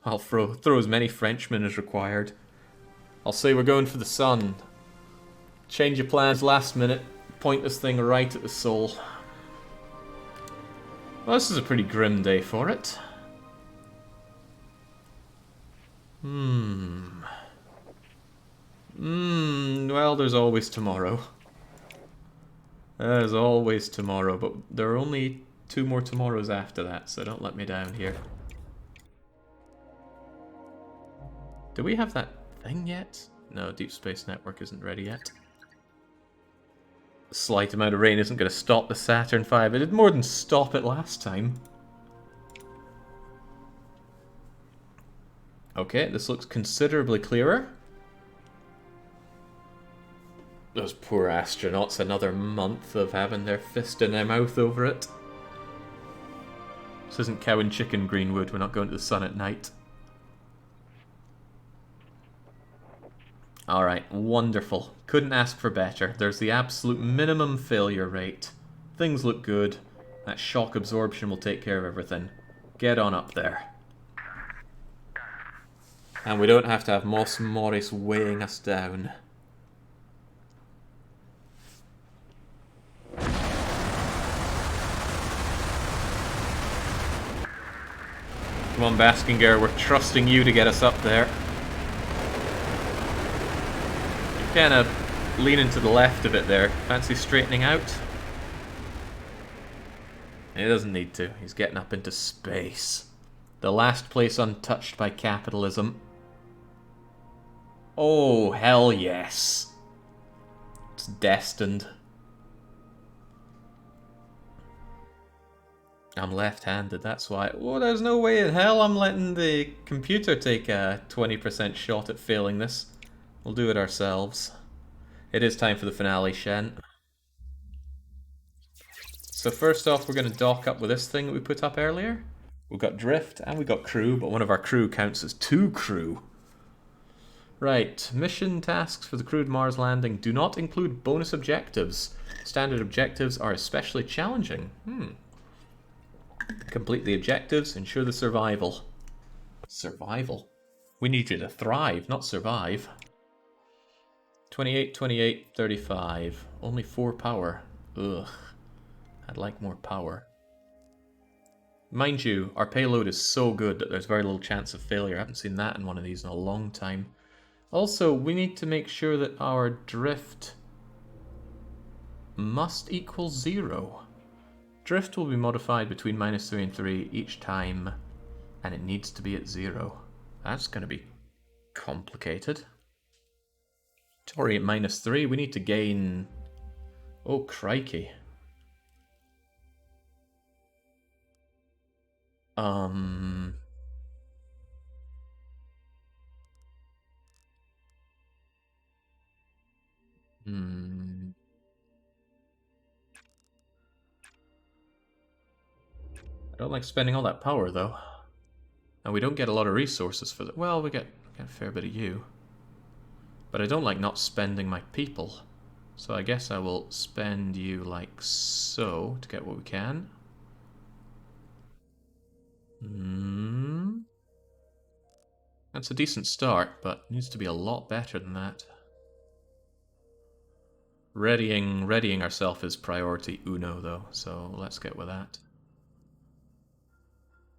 I'll throw as many Frenchmen as required. I'll say we're going for the sun. Change your plans last minute. Point this thing right at the soul. Well, this is a pretty grim day for it. Well, there's always tomorrow. There's always tomorrow, but there are only 2 more tomorrows after that, so don't let me down here. Do we have that thing yet? No, Deep Space Network isn't ready yet. A slight amount of rain isn't going to stop the Saturn V. It did more than stop it last time. Okay, this looks considerably clearer. Those poor astronauts, another month of having their fist in their mouth over it. This isn't cow and chicken, Greenwood. We're not going to the sun at night. Alright, wonderful. Couldn't ask for better. There's the absolute minimum failure rate. Things look good. That shock absorption will take care of everything. Get on up there. And we don't have to have Mos Morris weighing us down. Come on, Baskinger, we're trusting you to get us up there. You're kind of leaning to the left a bit there. Fancy straightening out? He doesn't need to. He's getting up into space. The last place untouched by capitalism. Oh, hell yes. It's destined. I'm left-handed, that's why. Oh, there's no way in hell I'm letting the computer take a 20% shot at failing this. We'll do it ourselves. It is time for the finale, Shen. So first off, we're going to dock up with this thing that we put up earlier. We've got drift and we've got crew, but one of our crew counts as 2 crew. Right, mission tasks for the crewed Mars landing do not include bonus objectives. Standard objectives are especially challenging. Complete the objectives, ensure the survival. Survival? We need you to thrive, not survive. 28, 28, 35. Only 4 power. Ugh. I'd like more power. Mind you, our payload is so good that there's very little chance of failure. I haven't seen that in one of these in a long time. Also, we need to make sure that our drift must equal 0. Drift will be modified between -3 and 3 each time, and it needs to be at 0. That's going to be complicated. It's already at -3. We need to gain... Oh, crikey. I don't like spending all that power, though. And we don't get a lot of resources for that. Well, we get a fair bit of you. But I don't like not spending my people. So I guess I will spend you like so to get what we can. That's a decent start, but needs to be a lot better than that. Readying ourselves is priority uno, though, so let's get with that.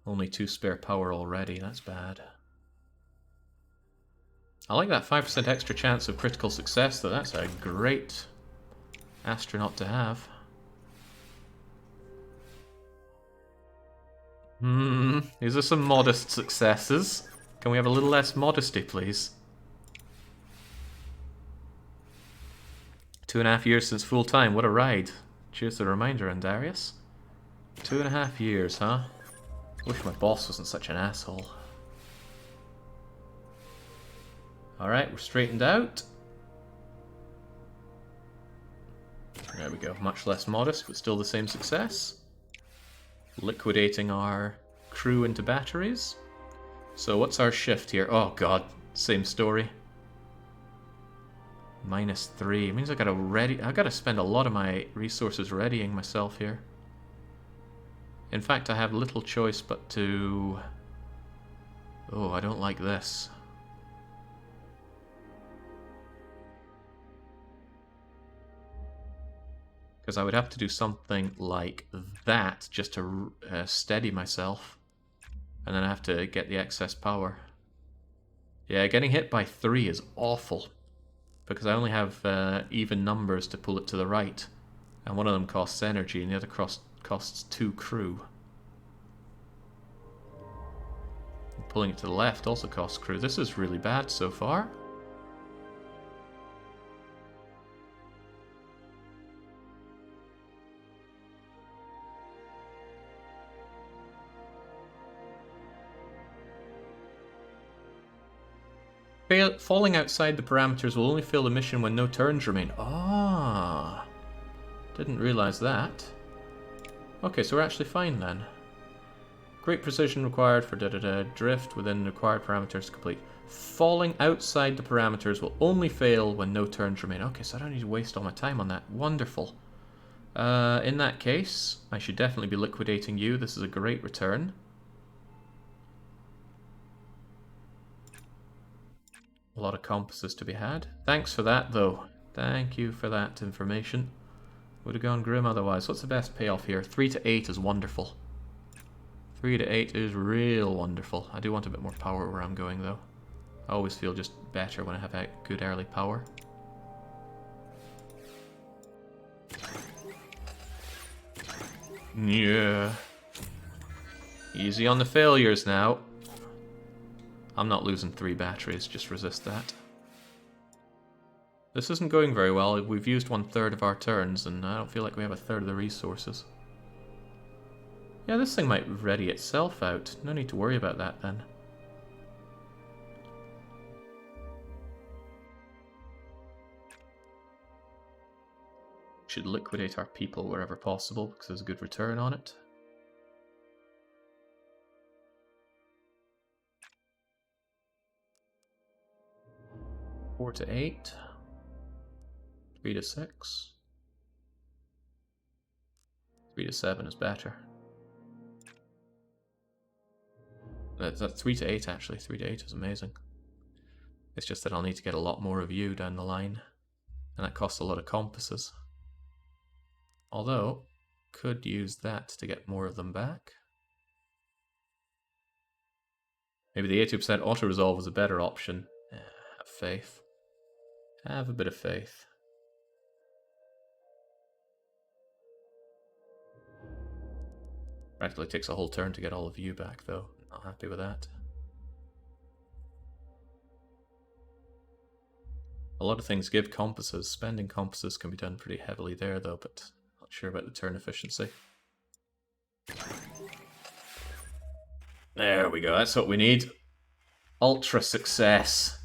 Only 2 spare power already, that's bad. I like that 5% extra chance of critical success, though. That's a great astronaut to have. These are some modest successes. Can we have a little less modesty, please? 2.5 years since full time. What a ride. Cheers to the reminder, Andarius. 2.5 years, huh? Wish my boss wasn't such an asshole. Alright, we're straightened out. There we go. Much less modest, but still the same success. Liquidating our crew into batteries. So what's our shift here? Oh god, same story. -3. It means I gotta spend a lot of my resources readying myself here. In fact, I have little choice but to Oh, I don't like this. Because I would have to do something like that just to steady myself. And then I have to get the excess power. Yeah, getting hit by 3 is awful. Because I only have even numbers to pull it to the right. And one of them costs energy and the other costs 2 crew. And pulling it to the left also costs crew. This is really bad so far. Falling outside the parameters will only fail the mission when no turns remain. Ah, didn't realize that. Okay, so we're actually fine then. Great precision required for drift within the required parameters to complete. Falling outside the parameters will only fail when no turns remain. Okay, so I don't need to waste all my time on that. Wonderful. In that case, I should definitely be liquidating you. This is a great return. A lot of compasses to be had. Thanks for that, though. Thank you for that information. Would have gone grim otherwise. What's the best payoff here? 3 to 8 is wonderful. 3 to 8 is real wonderful. I do want a bit more power where I'm going, though. I always feel just better when I have a good early power. Yeah. Easy on the failures now. I'm not losing 3 batteries, just resist that. This isn't going very well. We've used 1/3 of our turns, and I don't feel like we have 1/3 of the resources. Yeah, this thing might ready itself out. No need to worry about that then. Should liquidate our people wherever possible, because there's a good return on it. Four to 8. 3 to 6. 3 to 7 is better. That's 3 to 8 actually. 3 to 8 is amazing. It's just that I'll need to get a lot more of you down the line. And that costs a lot of compasses. Although, could use that to get more of them back. Maybe the 80% auto-resolve was a better option. Have faith. Have a bit of faith. Practically takes a whole turn to get all of you back, though. Not happy with that. A lot of things give compasses. Spending compasses can be done pretty heavily there, though, but not sure about the turn efficiency. There we go, that's what we need. Ultra success.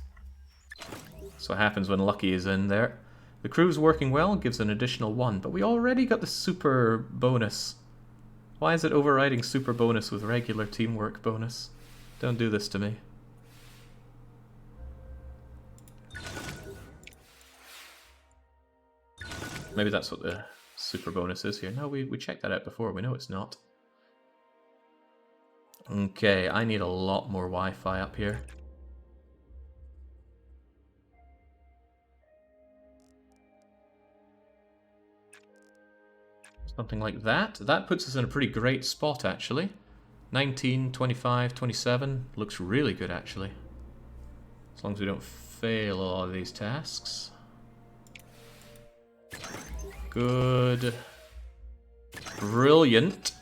That's what happens when Lucky is in there. The crew's working well, gives an additional 1, but we already got the super bonus. Why is it overriding super bonus with regular teamwork bonus? Don't do this to me. Maybe that's what the super bonus is here. No, we checked that out before. We know it's not. Okay, I need a lot more Wi-Fi up here. Something like that. That puts us in a pretty great spot, actually. 19, 25, 27. Looks really good, actually. As long as we don't fail a lot of these tasks. Good. Brilliant.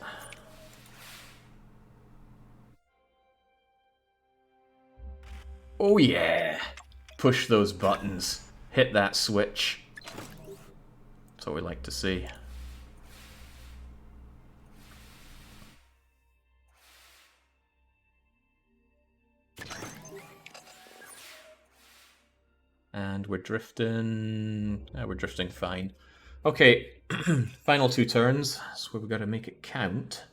Oh yeah! Push those buttons. Hit that switch. That's what we like to see. And we're drifting... we're drifting fine. Okay, final 2 turns, so we've got to make it count.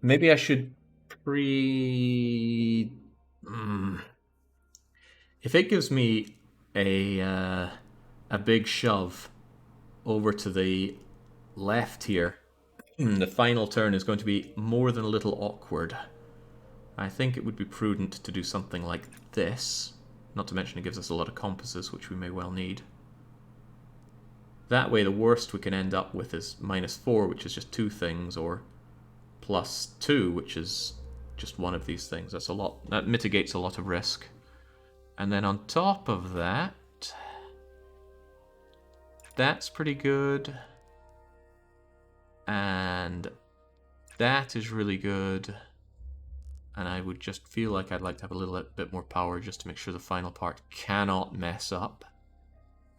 Maybe I should If it gives me a big shove over to the left here, the final turn is going to be more than a little awkward. I think it would be prudent to do something like this. Not to mention it gives us a lot of compasses, which we may well need. That way the worst we can end up with is -4, which is just 2 things, or +2, which is just one of these things. That's a lot. That mitigates a lot of risk. And then on top of that, that's pretty good. And that is really good. And I would just feel like I'd like to have a little bit more power just to make sure the final part cannot mess up.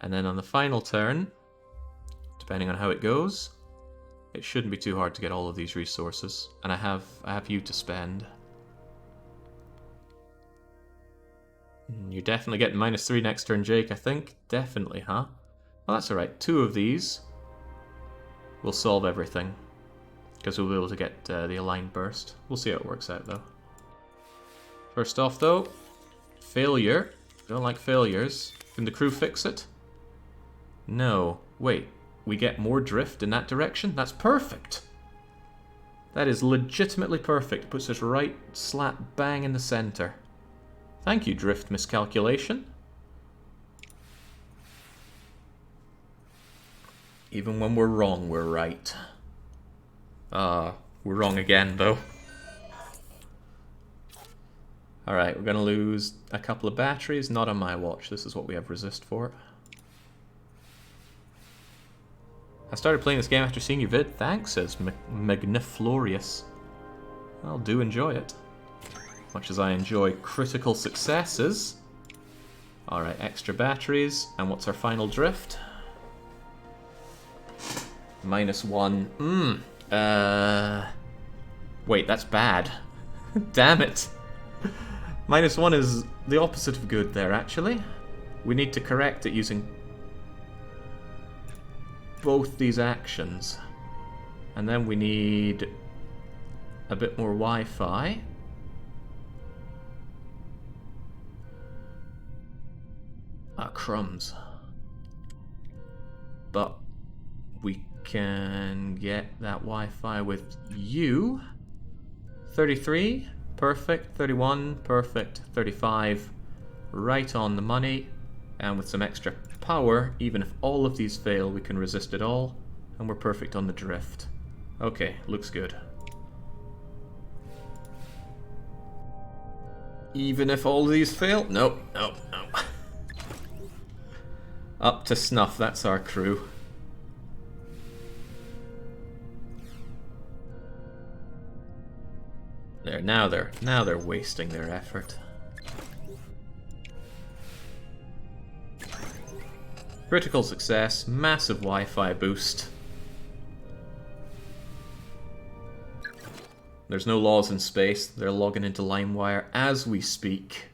And then on the final turn, depending on how it goes, it shouldn't be too hard to get all of these resources. And I have you to spend. You're definitely getting -3 next turn, Jake, I think. Definitely, huh? Well, that's alright. 2 of these will solve everything. Because we'll be able to get the aligned burst. We'll see how it works out, though. First off, though, failure. Don't like failures. Can the crew fix it? No. Wait, we get more drift in that direction? That's perfect! That is legitimately perfect. Puts us right slap bang in the center. Thank you, drift miscalculation. Even when we're wrong, we're right. We're wrong again, though. Alright, we're gonna lose a couple of batteries. Not on my watch. This is what we have resist for. I started playing this game after seeing your vid. Thanks, says Magniflorious. I'll do enjoy it. Much as I enjoy critical successes. Alright, extra batteries. And what's our final drift? -1. Wait, that's bad. Damn it. -1 is the opposite of good there, actually. We need to correct it using both these actions. And then we need a bit more Wi-Fi. Ah, crumbs. But we can get that Wi-Fi with you. 33, perfect. 31, perfect. 35, right on the money. And with some extra power, even if all of these fail, we can resist it all. And we're perfect on the drift. Okay, looks good. Even if all of these fail? Nope, nope, nope. Up to snuff, that's our crew. There, now they're wasting their effort. Critical success, massive Wi-Fi boost. There's no laws in space. They're logging into LimeWire as we speak.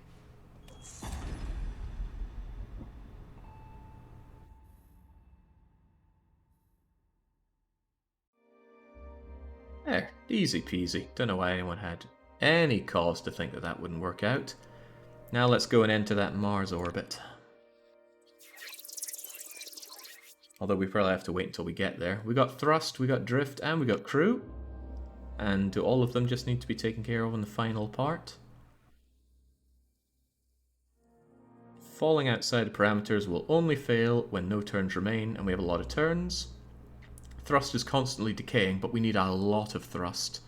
There, easy peasy. Don't know why anyone had any cause to think that that wouldn't work out. Now let's go and enter that Mars orbit. Although we probably have to wait until we get there. We got thrust, we got drift, and we got crew. And do all of them just need to be taken care of in the final part? Falling outside the parameters will only fail when no turns remain, and we have a lot of turns. Thrust is constantly decaying, but we need a lot of thrust.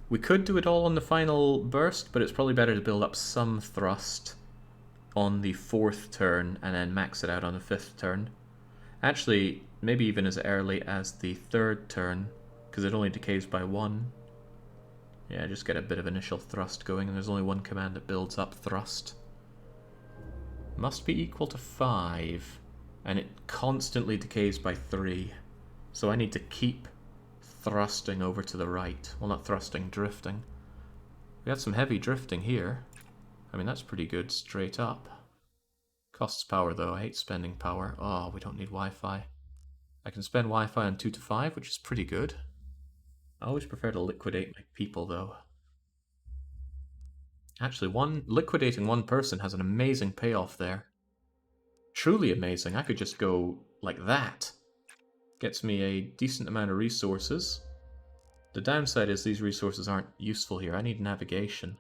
We could do it all on the final burst, but it's probably better to build up some thrust on the 4th turn and then max it out on the 5th turn. Actually, maybe even as early as the 3rd turn, because it only decays by 1. Yeah, just get a bit of initial thrust going, and there's only one command that builds up thrust. Must be equal to 5, and it constantly decays by 3. So I need to keep thrusting over to the right. Well, not thrusting, drifting. We had some heavy drifting here. I mean, that's pretty good straight up. Costs power, though. I hate spending power. Oh, we don't need Wi-Fi. I can spend Wi-Fi on 2 to 5, which is pretty good. I always prefer to liquidate my people, though. Actually, liquidating one person has an amazing payoff there. Truly amazing. I could just go like that. Gets me a decent amount of resources. The downside is these resources aren't useful here. I need navigation.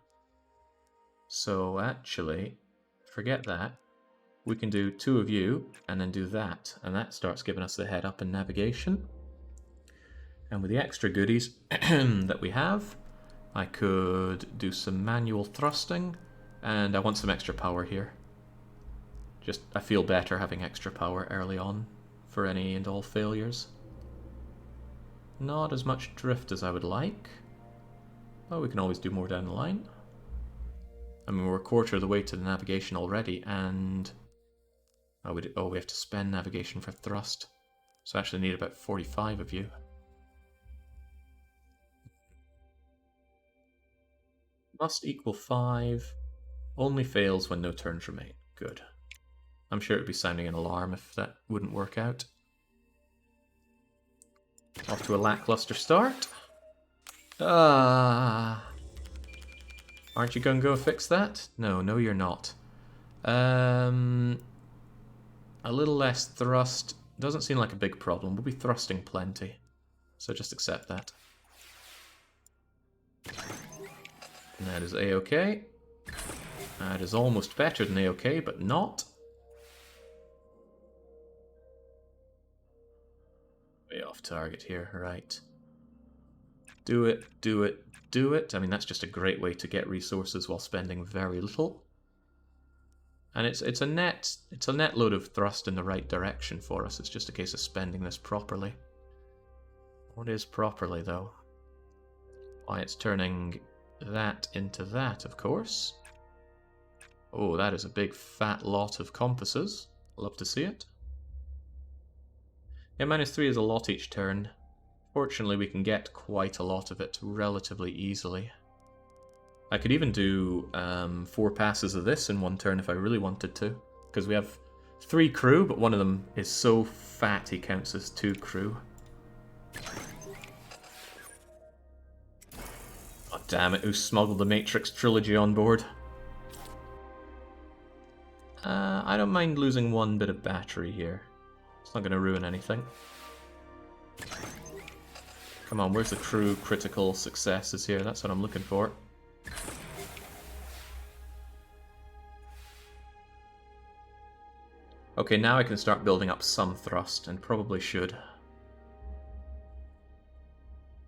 So actually, forget that. We can do 2 of you, and then do that. And that starts giving us the head up in navigation. And with the extra goodies that we have, I could do some manual thrusting. And I want some extra power here. Just, I feel better having extra power early on for any and all failures. Not as much drift as I would like. But we can always do more down the line. I mean, we're a quarter of the way to the navigation already, and... Oh, we have to spend navigation for thrust. So I actually need about 45 of you. Must equal 5. Only fails when no turns remain. Good. I'm sure it would be sounding an alarm if that wouldn't work out. Off to a lackluster start. Aren't you going to go fix that? No, you're not. A little less thrust. Doesn't seem like a big problem. We'll be thrusting plenty. So just accept that. And that is A-OK. That is almost better than A-OK, but not. Way off target here, right. Do it, do it, do it. I mean, that's just a great way to get resources while spending very little. And it's a net load of thrust in the right direction for us. It's just a case of spending this properly. What is properly, though? Why, it's turning that into that, of course. Oh, that is a big fat lot of compasses. Love to see it. Yeah, -3 is a lot each turn. Fortunately, we can get quite a lot of it relatively easily. I could even do 4 passes of this in one turn if I really wanted to. Because we have 3 crew, but one of them is so fat he counts as 2 crew. Oh, damn it, who smuggled the Matrix trilogy on board? I don't mind losing 1 bit of battery here. It's not going to ruin anything. Come on, where's the crew critical successes here? That's what I'm looking for. Okay, now I can start building up some thrust, and probably should.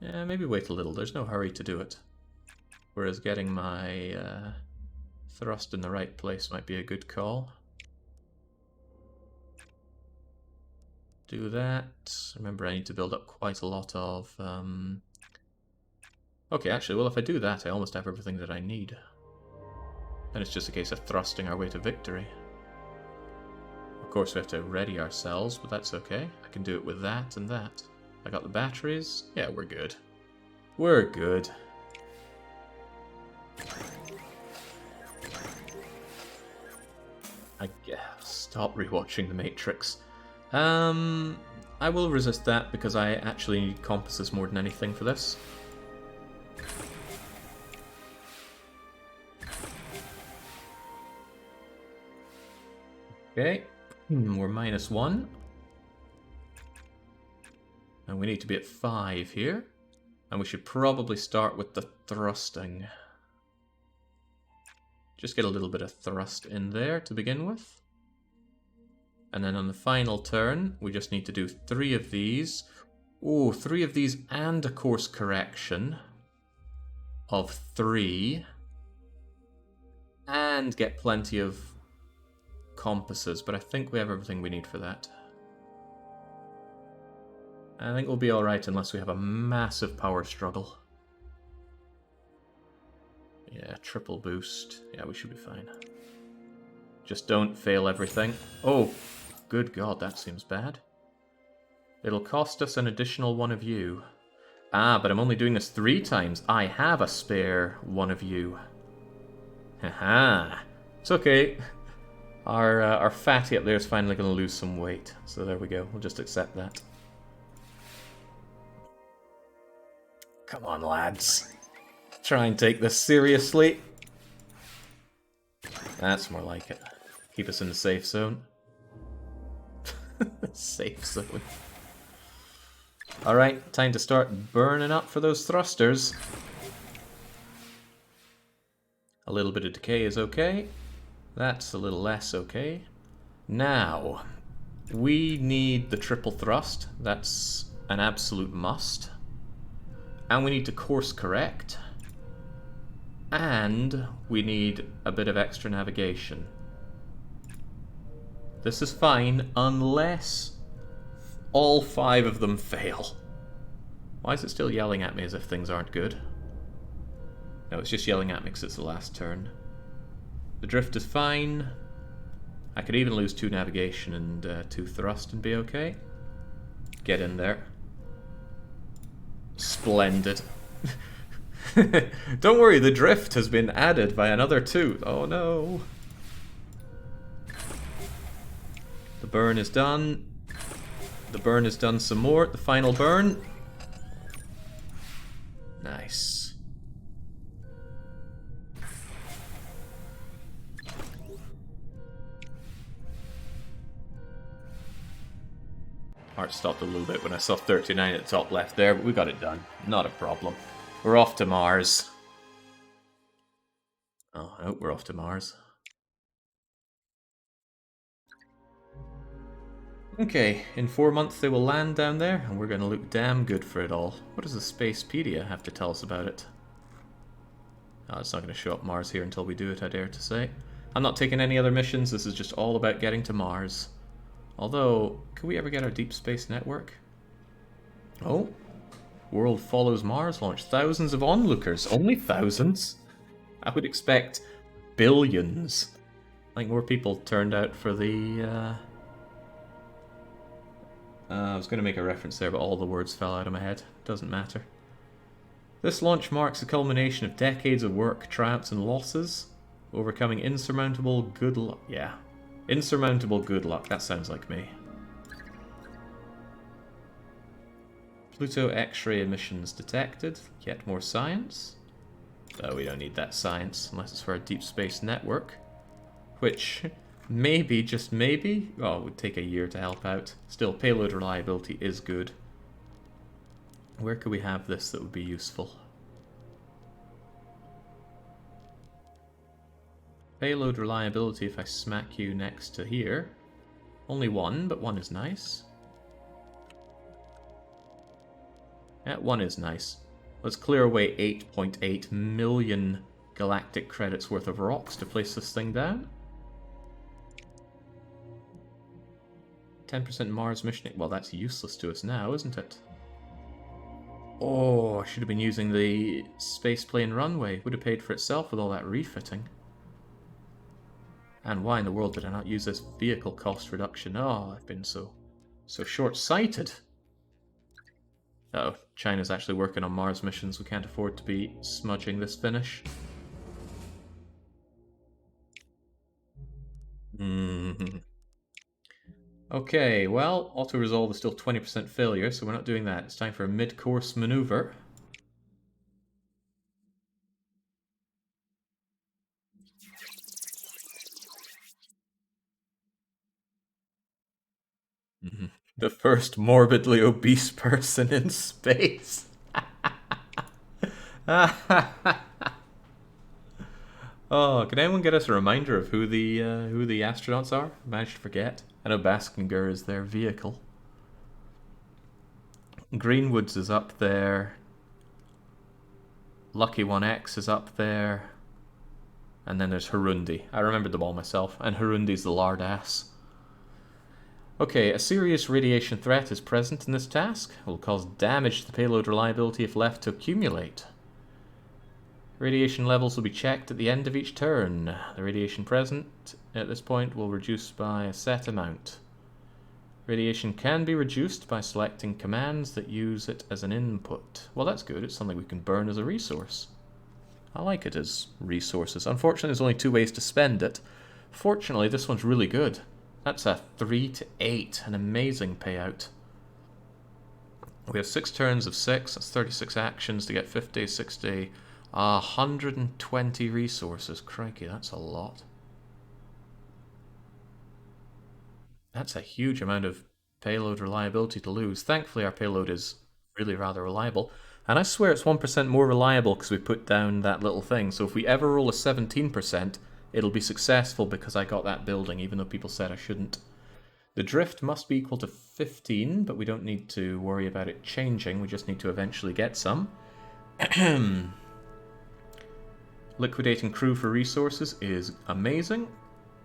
Yeah, maybe wait a little. There's no hurry to do it. Whereas getting my thrust in the right place might be a good call. Do that. Remember, I need to build up quite a lot of... Okay, actually, well, if I do that, I almost have everything that I need. Then it's just a case of thrusting our way to victory. Of course, we have to ready ourselves, but that's okay. I can do it with that and that. I got the batteries. Yeah, we're good. We're good. I guess. Stop rewatching The Matrix. I will resist that because I actually need compasses more than anything for this. Okay, we're -1. And we need to be at 5 here. And we should probably start with the thrusting. Just get a little bit of thrust in there to begin with. And then on the final turn, we just need to do 3 of these. Oh, 3 of these and a course correction of 3. And get plenty of compasses, but I think we have everything we need for that. I think we'll be alright unless we have a massive power struggle. Yeah, triple boost. Yeah, we should be fine. Just don't fail everything. Oh, good God, that seems bad. It'll cost us an additional 1 of you. Ah, but I'm only doing this 3 times. I have a spare 1 of you. Haha. It's okay. Our fatty up there is finally going to lose some weight. So there we go. We'll just accept that. Come on, lads. Try and take this seriously. That's more like it. Keep us in the safe zone. Safe zone. Alright, time to start burning up for those thrusters. A little bit of decay is okay. That's a little less okay. Now, we need the triple thrust. That's an absolute must. And we need to course correct. And we need a bit of extra navigation. This is fine unless all 5 of them fail. Why is it still yelling at me as if things aren't good? No, it's just yelling at me because it's the last turn. The drift is fine. I could even lose 2 navigation and 2 thrust and be okay. Get in there. Splendid. Don't worry, the drift has been added by another 2. Oh no. The burn is done. The burn is done some more. The final burn. Nice. Heart stopped a little bit when I saw 39 at the top left there, but we got it done. Not a problem. We're off to Mars. Oh, I hope we're off to Mars. Okay, in 4 months they will land down there, and we're going to look damn good for it all. What does the Spacepedia have to tell us about it? Oh, it's not going to show up Mars here until we do it, I dare to say. I'm not taking any other missions, this is just all about getting to Mars. Although, can we ever get our deep space network? Oh, world follows Mars launch. Thousands of onlookers. Only thousands? I would expect billions. I think more people turned out for the... I was going to make a reference there, but all the words fell out of my head. Doesn't matter. This launch marks the culmination of decades of work, triumphs and losses, overcoming insurmountable good luck. Yeah. Insurmountable good luck. That sounds like me. Pluto X-ray emissions detected. Yet more science. Oh, we don't need that science unless it's for our deep space network. Which, maybe, just maybe, oh, it would take a year to help out. Still, payload reliability is good. Where could we have this that would be useful? Payload reliability, if I smack you next to here. Only 1, but 1 is nice. Yeah, 1 is nice. Let's clear away 8.8 million galactic credits worth of rocks to place this thing down. 10% Mars mission. Well, that's useless to us now, isn't it? Oh, I should have been using the spaceplane runway. Would have paid for itself with all that refitting. And why in the world did I not use this vehicle cost reduction? Oh, I've been so short-sighted. Uh-oh, China's actually working on Mars missions. We can't afford to be smudging this finish. Okay, well, auto-resolve is still 20% failure, so we're not doing that. It's time for a mid-course maneuver. The first morbidly obese person in space. Oh, can anyone get us a reminder of who the astronauts are? I managed to forget. I know Baskinger is their vehicle. Greenwoods is up there. Lucky 1X is up there. And then there's Harundi. I remembered them all myself. And Harundi's the lard ass. Okay, a serious radiation threat is present in this task. It will cause damage to the payload reliability if left to accumulate. Radiation levels will be checked at the end of each turn. The radiation present at this point will reduce by a set amount. Radiation can be reduced by selecting commands that use it as an input. Well, that's good. It's something we can burn as a resource. I like it as resources. Unfortunately, there's only 2 ways to spend it. Fortunately, this one's really good. That's a 3 to 8, an amazing payout. We have 6 turns of 6, that's 36 actions to get 50, 60, 120 resources. Crikey, that's a lot. That's a huge amount of payload reliability to lose. Thankfully, our payload is Really rather reliable. And I swear it's 1% more reliable because we put down that little thing. So if we ever roll a 17%, it'll be successful because I got that building, even though people said I shouldn't. The drift must be equal to 15, but we don't need to worry about it changing. We just need to eventually get some. Liquidating crew for resources is amazing.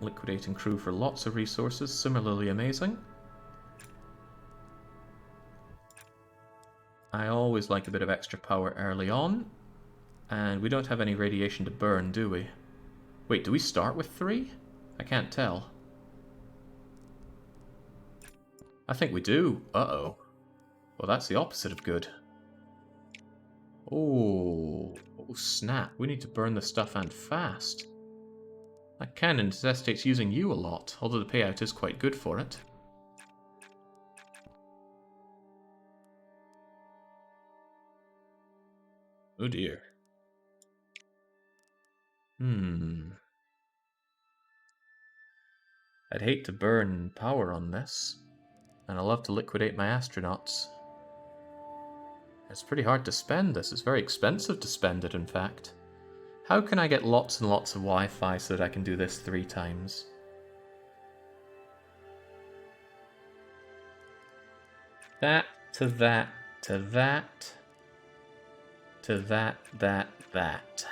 Liquidating crew for lots of resources, similarly amazing. I always like a bit of extra power early on. And we don't have any radiation to burn, do we? Wait, do we start with 3? I can't tell. I think we do. Uh-oh. Well, that's the opposite of good. Oh, snap. We need to burn the stuff and fast. That cannon necessitates using you a lot, although the payout is quite good for it. Oh dear. I'd hate to burn power on this, and I love to liquidate my astronauts. It's pretty hard to spend this. It's very expensive to spend it, in fact. How can I get lots and lots of Wi-Fi so that I can do this 3 times? That, to that, to that, to that, that.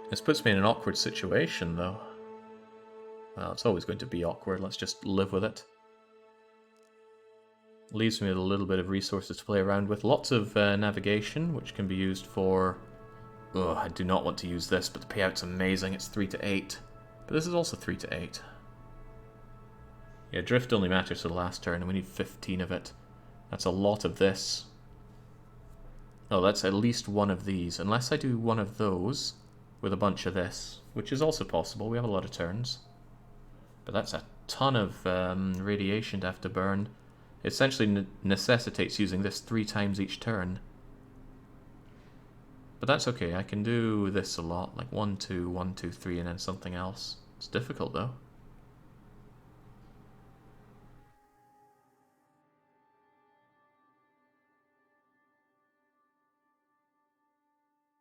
This puts me in an awkward situation, though. Well, it's always going to be awkward. Let's just live with it. Leaves me with a little bit of resources to play around with. Lots of navigation, which can be used for... Oh, I do not want to use this, but the payout's amazing. It's 3 to 8. But this is also 3 to 8. Yeah, drift only matters for the last turn, and we need 15 of it. That's a lot of this. Oh, that's at least one of these. Unless I do one of those with a bunch of this, which is also possible. We have a lot of turns. But that's a ton of radiation to have to burn. It essentially necessitates using this 3 times each turn. But that's okay, I can do this a lot, like 1, 2, 1, 2, 3, and then something else. It's difficult though.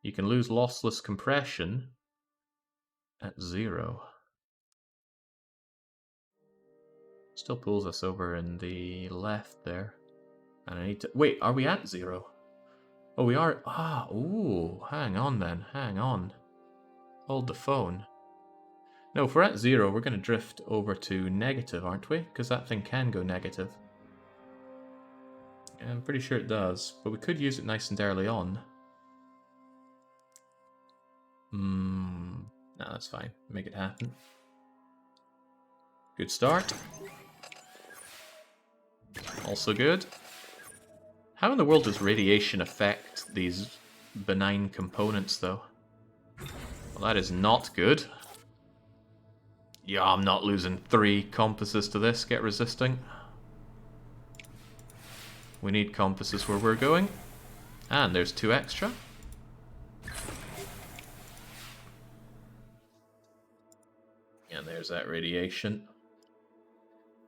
You can lose lossless compression at 0. Still pulls us over in the left there. And I need to... Wait, are we at 0? Oh, we are... Ah, ooh, hang on then, hang on. Hold the phone. No, if we're at 0, we're going to drift over to negative, aren't we? Because that thing can go negative. I'm pretty sure it does, but we could use it nice and early on. No, that's fine. Make it happen. Good start. Also good. How in the world does radiation affect these benign components, though? Well, that is not good. Yeah, I'm not losing 3 compasses to this. Get resisting. We need compasses where we're going. And there's 2 extra. And there's that radiation.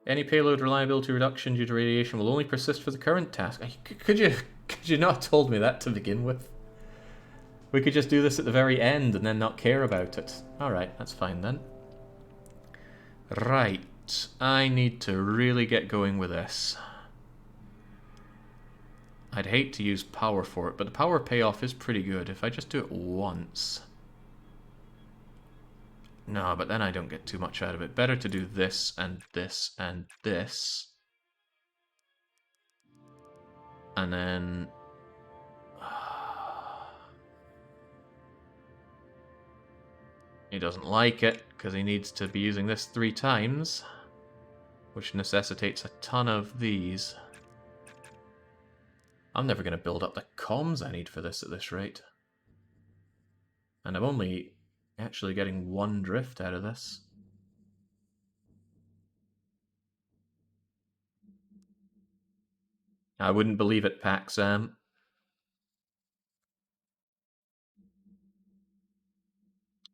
Any payload reliability reduction due to radiation will only persist for the current task. Could you not have told me that to begin with? We could just do this at the very end and then not care about it. Alright, that's fine then. Right, I need to really get going with this. I'd hate to use power for it, but the power payoff is pretty good. If I just do it once... No, but then I don't get too much out of it. Better to do this and this and this. And then... He doesn't like it, because he needs to be using this 3 times. Which necessitates a ton of these. I'm never going to build up the comms I need for this at this rate. And I'm only actually getting 1 drift out of this. I wouldn't believe it, Paxam.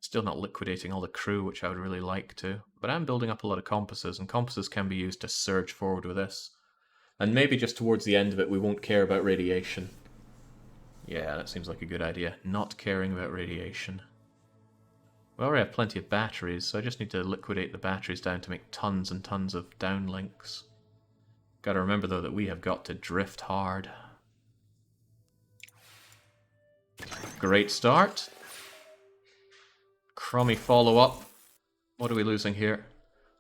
Still not liquidating all the crew, which I would really like to. But I'm building up a lot of compasses, and compasses can be used to surge forward with this. And maybe just towards the end of it we won't care about radiation. Yeah, that seems like a good idea. Not caring about radiation. We already have plenty of batteries, so I just need to liquidate the batteries down to make tons and tons of downlinks. Gotta remember though that we have got to drift hard. Great start. Crummy follow-up. What are we losing here?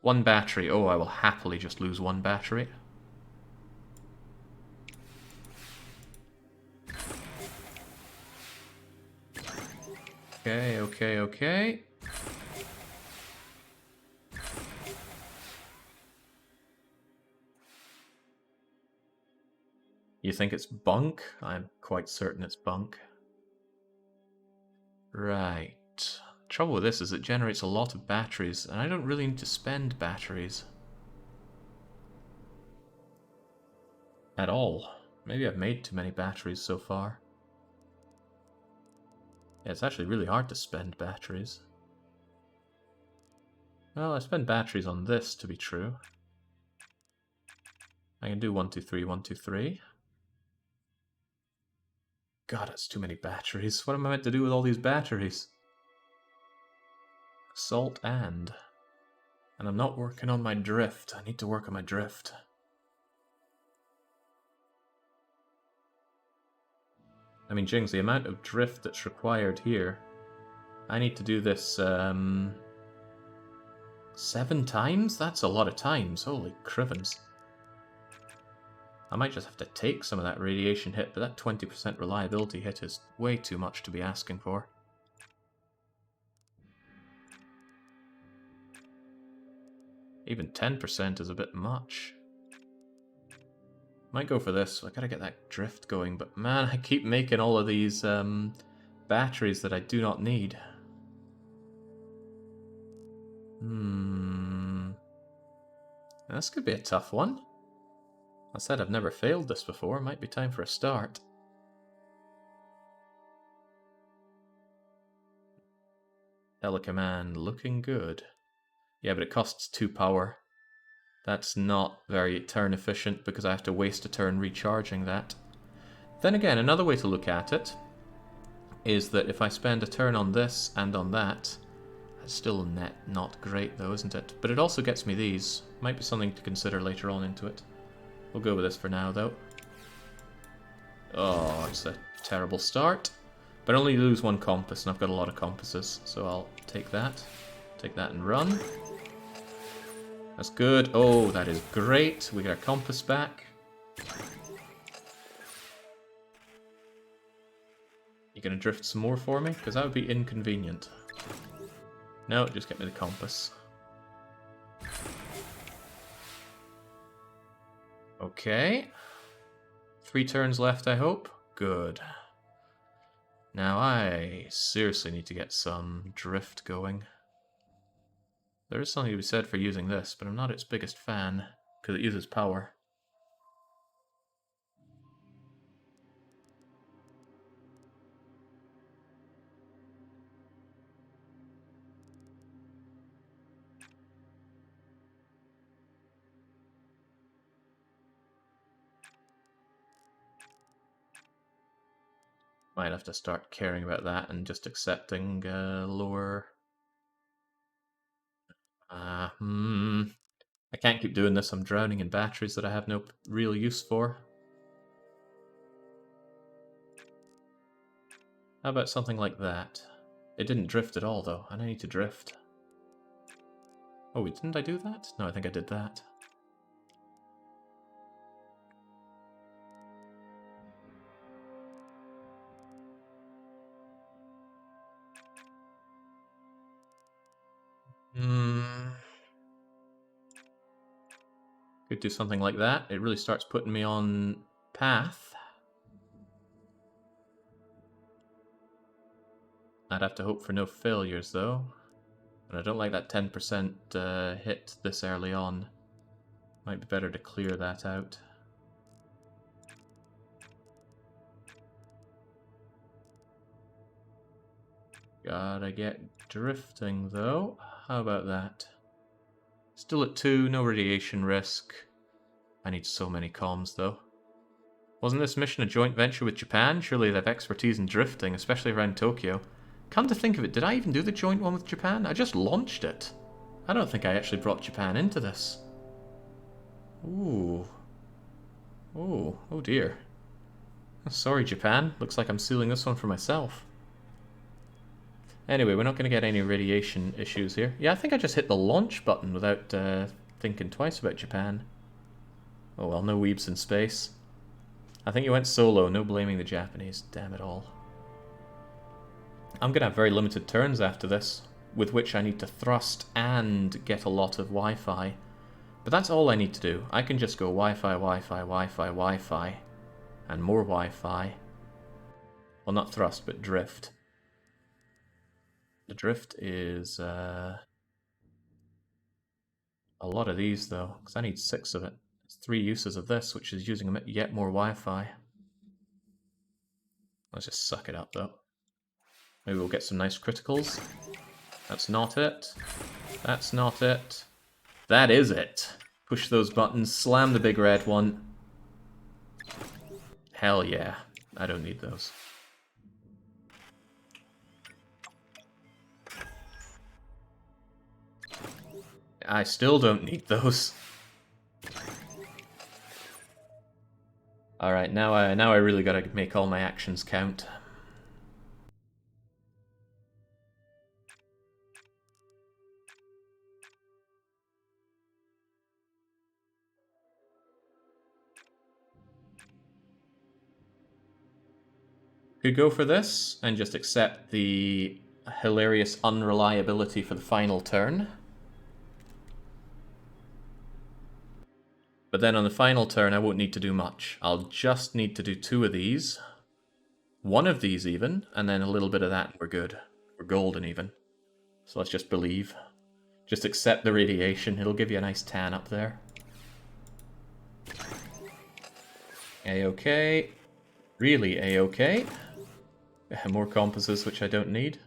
One battery. Oh, I will happily just lose one battery. Okay, okay, okay. You think it's bunk? I'm quite certain it's bunk. Right. Trouble with this is it generates a lot of batteries, and I don't really need to spend batteries. At all. Maybe I've made too many batteries so far. Yeah, it's actually really hard to spend batteries. Well, I spend batteries on this to be true. I can do 1, 2, 3, 1, 2, 3. God, that's too many batteries. What am I meant to do with all these batteries? Salt and... And I'm not working on my drift. I need to work on my drift. I mean, Jings, the amount of drift that's required here... I need to do this, 7 times? That's a lot of times. Holy crivens. I might just have to take some of that radiation hit, but that 20% reliability hit is way too much to be asking for. Even 10% is a bit much. Might go for this. I gotta get that drift going, but man, I keep making all of these batteries that I do not need. This could be a tough one. I said I've never failed this before. Might be time for a start. Telecommand looking good. Yeah, but it costs 2 power. That's not very turn efficient because I have to waste a turn recharging that. Then again, another way to look at it is that if I spend a turn on this and on that, that's still net not great though, isn't it? But it also gets me these. Might be something to consider later on into it. We'll go with this for now though. Oh, it's a terrible start. But I only lose 1 compass and I've got a lot of compasses, so I'll take that. Take that and run. That's good. Oh, that is great. We get our compass back. You gonna drift some more for me? Because that would be inconvenient. No, just get me the compass. Okay. 3 turns left, I hope. Good. Now I seriously need to get some drift going. There is something to be said for using this, but I'm not its biggest fan, because it uses power. Might have to start caring about that and just accepting lower... I can't keep doing this. I'm drowning in batteries that I have no real use for. How about something like that? It didn't drift at all, though, and I need to drift. Oh, didn't I do that? No, I think I did that. Could do something like that. It really starts putting me on path. I'd have to hope for no failures, though. And I don't like that 10% hit this early on. Might be better to clear that out. Gotta get drifting, though. How about that? Still at 2, no radiation risk. I need so many comms, though. Wasn't this mission a joint venture with Japan? Surely they have expertise in drifting, especially around Tokyo. Come to think of it, did I even do the joint one with Japan? I just launched it. I don't think I actually brought Japan into this. Ooh. Oh, oh dear. Sorry, Japan. Looks like I'm sealing this one for myself. Anyway, we're not going to get any radiation issues here. Yeah, I think I just hit the launch button without thinking twice about Japan. Oh well, no weebs in space. I think you went solo, no blaming the Japanese. Damn it all. I'm going to have very limited turns after this, with which I need to thrust and get a lot of Wi-Fi. But that's all I need to do. I can just go Wi-Fi, Wi-Fi, Wi-Fi, Wi-Fi, and more Wi-Fi. Well, not thrust, but drift. The drift is a lot of these, though, because I need 6 of it. It's 3 uses of this, which is using yet more Wi-Fi. Let's just suck it up, though. Maybe we'll get some nice criticals. That's not it. That's not it. That is it. Push those buttons, slam the big red one. Hell yeah. I don't need those. I still don't need those. Alright, now I really gotta make all my actions count. Could go for this and just accept the hilarious unreliability for the final turn. But then on the final turn, I won't need to do much. I'll just need to do 2 of these. 1 of these even, and then a little bit of that and we're good. We're golden even. So let's just believe. Just accept the radiation. It'll give you a nice tan up there. A-okay. Really A-okay. More compasses, which I don't need.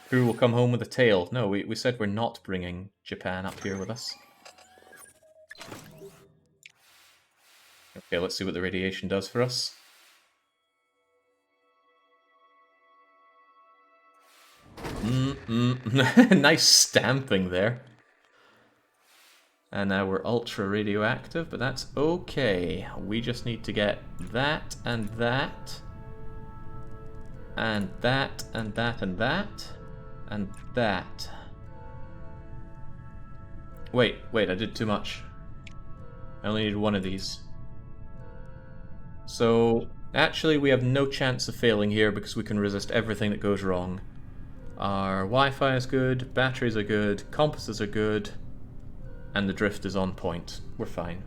Who will come home with a tail? No, we said we're not bringing Japan up here with us. Okay, let's see what the radiation does for us. Nice stamping there. And now we're ultra radioactive, but that's okay. We just need to get that and that. And that and that and that. And that. Wait, I did too much. I only need 1 of these. So, actually we have no chance of failing here because we can resist everything that goes wrong. Our Wi-Fi is good, batteries are good, compasses are good, and the drift is on point. We're fine.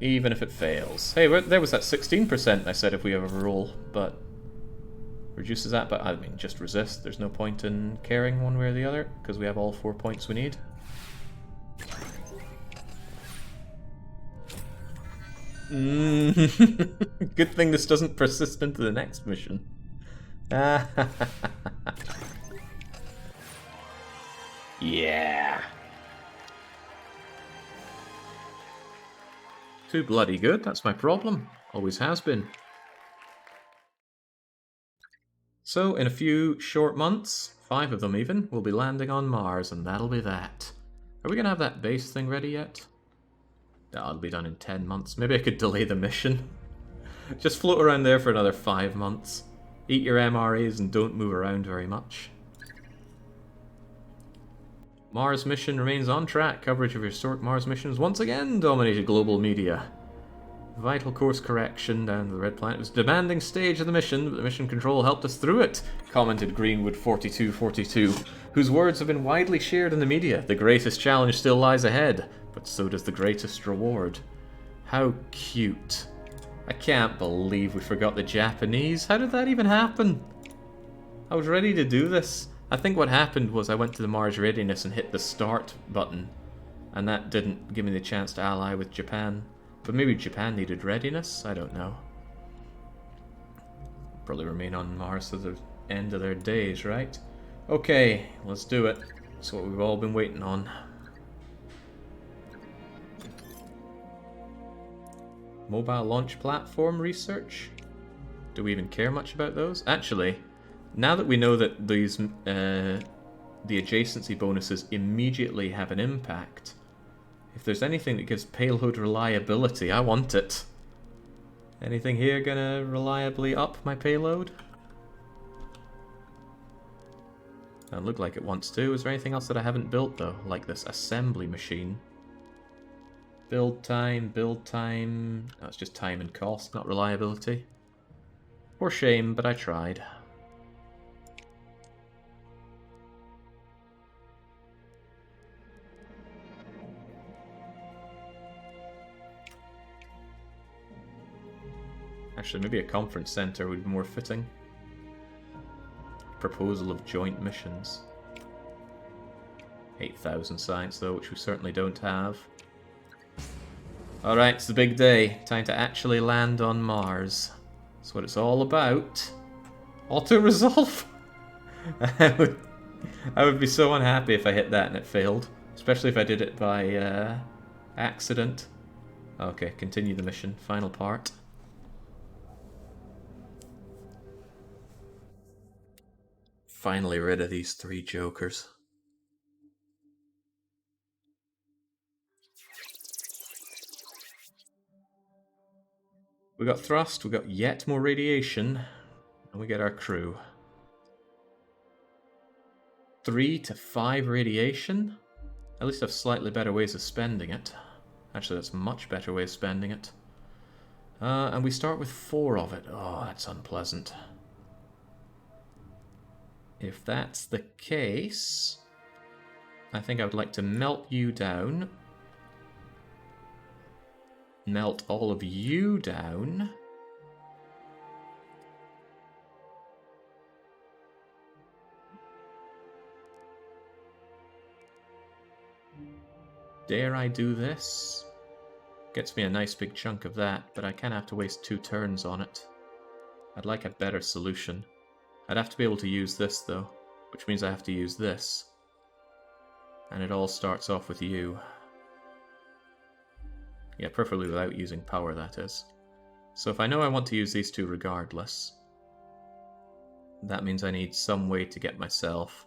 Even if it fails. Hey, there was that 16% I said if we overroll, but... reduces that, but I mean, just resist. There's no point in caring one way or the other, because we have all 4 points we need. Good thing this doesn't persist into the next mission. Yeah. Too bloody good, that's my problem. Always has been. So, in a few short months, 5 of them even, we'll be landing on Mars, and that'll be that. Are we going to have that base thing ready yet? That'll be done in 10 months. Maybe I could delay the mission. Just float around there for another 5 months. Eat your MRAs and don't move around very much. Mars mission remains on track. Coverage of historic Mars missions once again dominated global media. Vital course correction down to the red planet. It was a demanding stage of the mission, but the mission control helped us through it, commented Greenwood4242, whose words have been widely shared in the media. The greatest challenge still lies ahead, but so does the greatest reward. How cute. I can't believe we forgot the Japanese. How did that even happen? I was ready to do this. I think what happened was I went to the Mars readiness and hit the start button, and that didn't give me the chance to ally with Japan. But maybe Japan needed readiness? I don't know. Probably remain on Mars so the end of their days, right? Okay, let's do it. That's what we've all been waiting on. Mobile launch platform research? Do we even care much about those? Actually, now that we know that these the adjacency bonuses immediately have an impact, if there's anything that gives payload reliability, I want it. Anything here gonna reliably up my payload? Doesn't look like it wants to. Is there anything else that I haven't built though? Like this assembly machine. Build time, build time. No, it's just time and cost, not reliability. Poor shame, but I tried. Actually, maybe a conference center would be more fitting. Proposal of joint missions. 8,000 science though, which we certainly don't have. Alright, it's the big day. Time to actually land on Mars. That's what it's all about. Auto-resolve? I would be so unhappy if I hit that and it failed. Especially if I did it by accident. Okay, continue the mission. Final part. Finally rid of these 3 jokers. We got thrust, we got yet more radiation, and we get our crew. 3 to 5 radiation? At least I have slightly better ways of spending it. Actually, that's a much better way of spending it. And we start with 4 of it. Oh, that's unpleasant. If that's the case, I think I would like to melt you down. Melt all of you down. Dare I do this? Gets me a nice big chunk of that, but I kind of have to waste 2 turns on it. I'd like a better solution. I'd have to be able to use this though, which means I have to use this. And it all starts off with you. Yeah, preferably without using power, that is. So if I know I want to use these 2 regardless, that means I need some way to get myself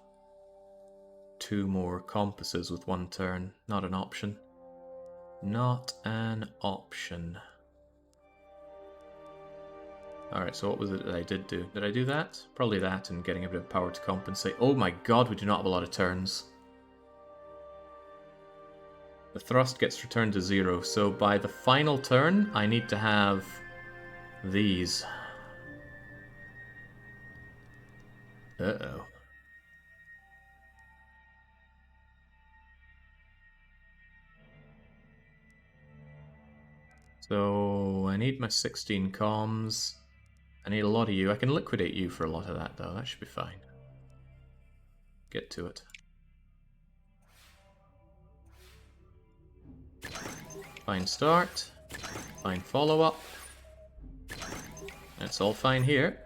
2 more compasses with 1 turn. Not an option. Not an option. Alright, so what was it that I did do? Did I do that? Probably that and getting a bit of power to compensate. Oh my god, we do not have a lot of turns. The thrust gets returned to 0, so by the final turn, I need to have these. Uh-oh. So, I need my 16 comms. I need a lot of you. I can liquidate you for a lot of that, though. That should be fine. Get to it. Fine start. Fine follow-up. It's all fine here.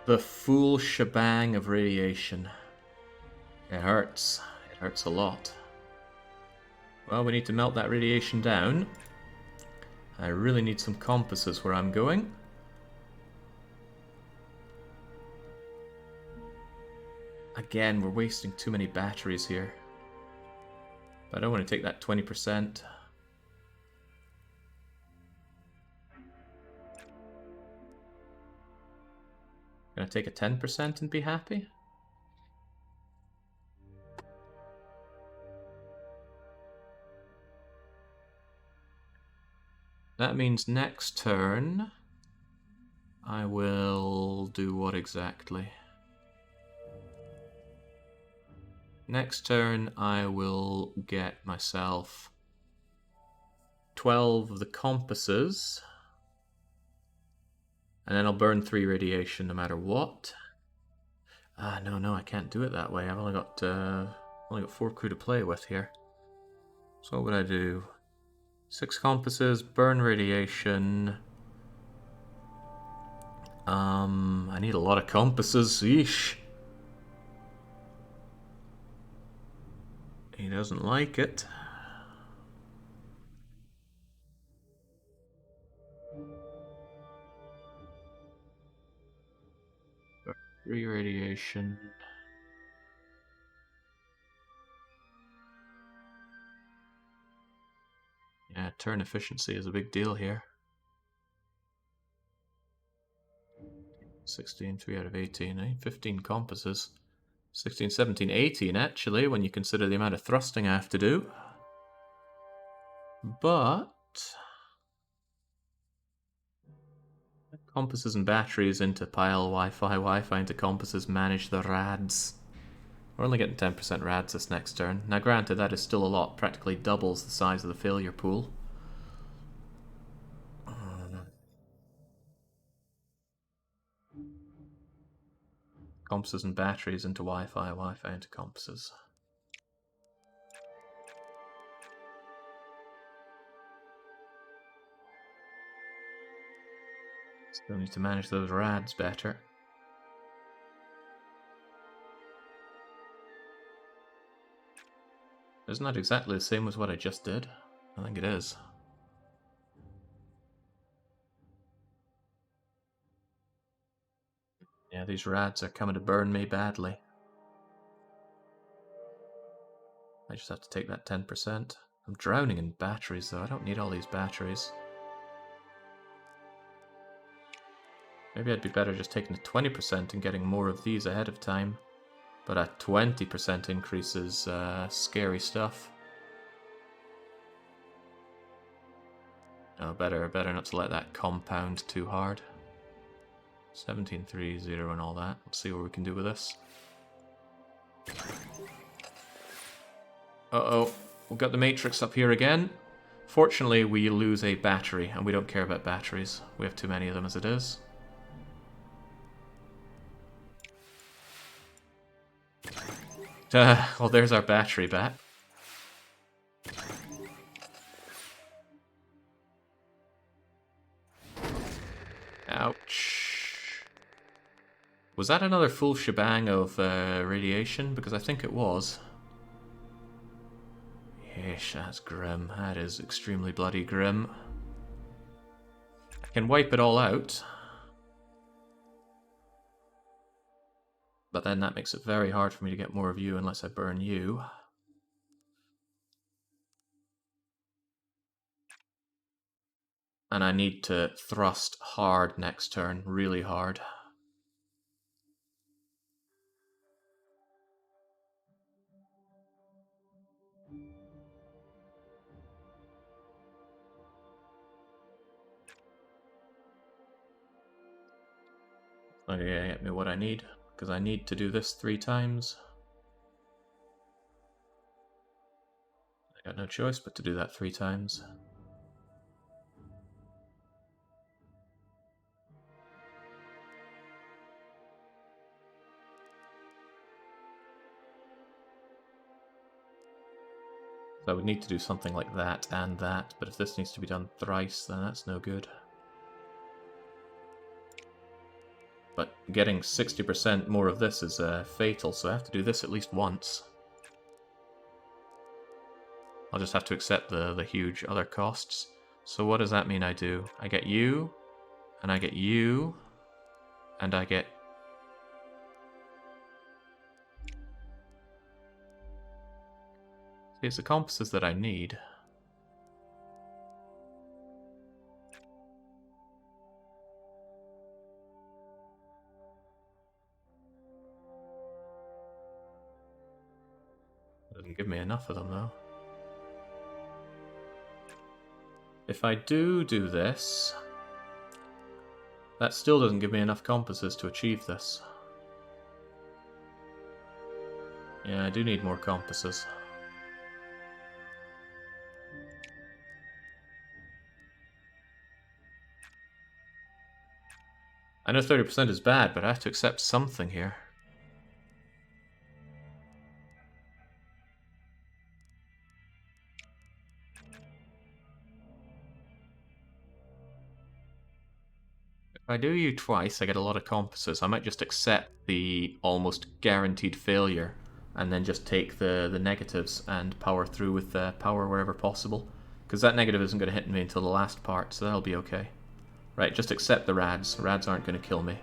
The full shebang of radiation. It hurts. It hurts a lot. Well, we need to melt that radiation down. I really need some compasses where I'm going. Again, we're wasting too many batteries here. But I don't want to take that 20%. Gonna take a 10% and be happy? That means next turn I will do what exactly? Next turn I will get myself 12 of the compasses. And then I'll burn 3 radiation no matter what. No, I can't do it that way. I've only got 4 crew to play with here. So what would I do? 6 compasses, burn radiation. I need a lot of compasses. Yeesh. He doesn't like it. Free radiation. Yeah, turn efficiency is a big deal here. 16, 3 out of 18, eh? 15 compasses. 16, 17, 18 actually, when you consider the amount of thrusting I have to do. But compasses and batteries into pile Wi-Fi into compasses, manage the rads. We're only getting 10% rads this next turn. Now granted, that is still a lot, practically doubles the size of the failure pool. Compasses and batteries into Wi-Fi into compasses. Still need to manage those rads better. Isn't that exactly the same as what I just did? I think it is. Yeah, these rads are coming to burn me badly. I just have to take that 10%. I'm drowning in batteries though, I don't need all these batteries. Maybe I'd be better just taking the 20% and getting more of these ahead of time. But a 20% increase is scary stuff. Oh, better not to let that compound too hard. 1730 and all that. Let's see what we can do with this. Uh-oh, we've got the matrix up here again. Fortunately, we lose a battery, and we don't care about batteries. We have too many of them as it is. Well, there's our battery back. Ouch. Was that another full shebang of radiation? Because I think it was. Yeesh, that's grim. That is extremely bloody grim. I can wipe it all out. But then that makes it very hard for me to get more of you unless I burn you. And I need to thrust hard next turn, really hard. Okay, get me what I need, because I need to do this 3 times. I got no choice but to do that 3 times. So I would need to do something like that and that, but if this needs to be done thrice, then that's no good. But getting 60% more of this is fatal, so I have to do this at least once. I'll just have to accept the huge other costs. So what does that mean I do? I get you, and I get you, and I get... See, it's the compasses that I need. Doesn't give me enough of them, though. If I do this, that still doesn't give me enough compasses to achieve this. Yeah, I do need more compasses. I know 30% is bad, but I have to accept something here. If I do you twice, I get a lot of compasses. I might just accept the almost guaranteed failure and then just take the negatives and power through with the power wherever possible. Because that negative isn't going to hit me until the last part, so that'll be okay. Right, just accept the rads. Rads aren't going to kill me.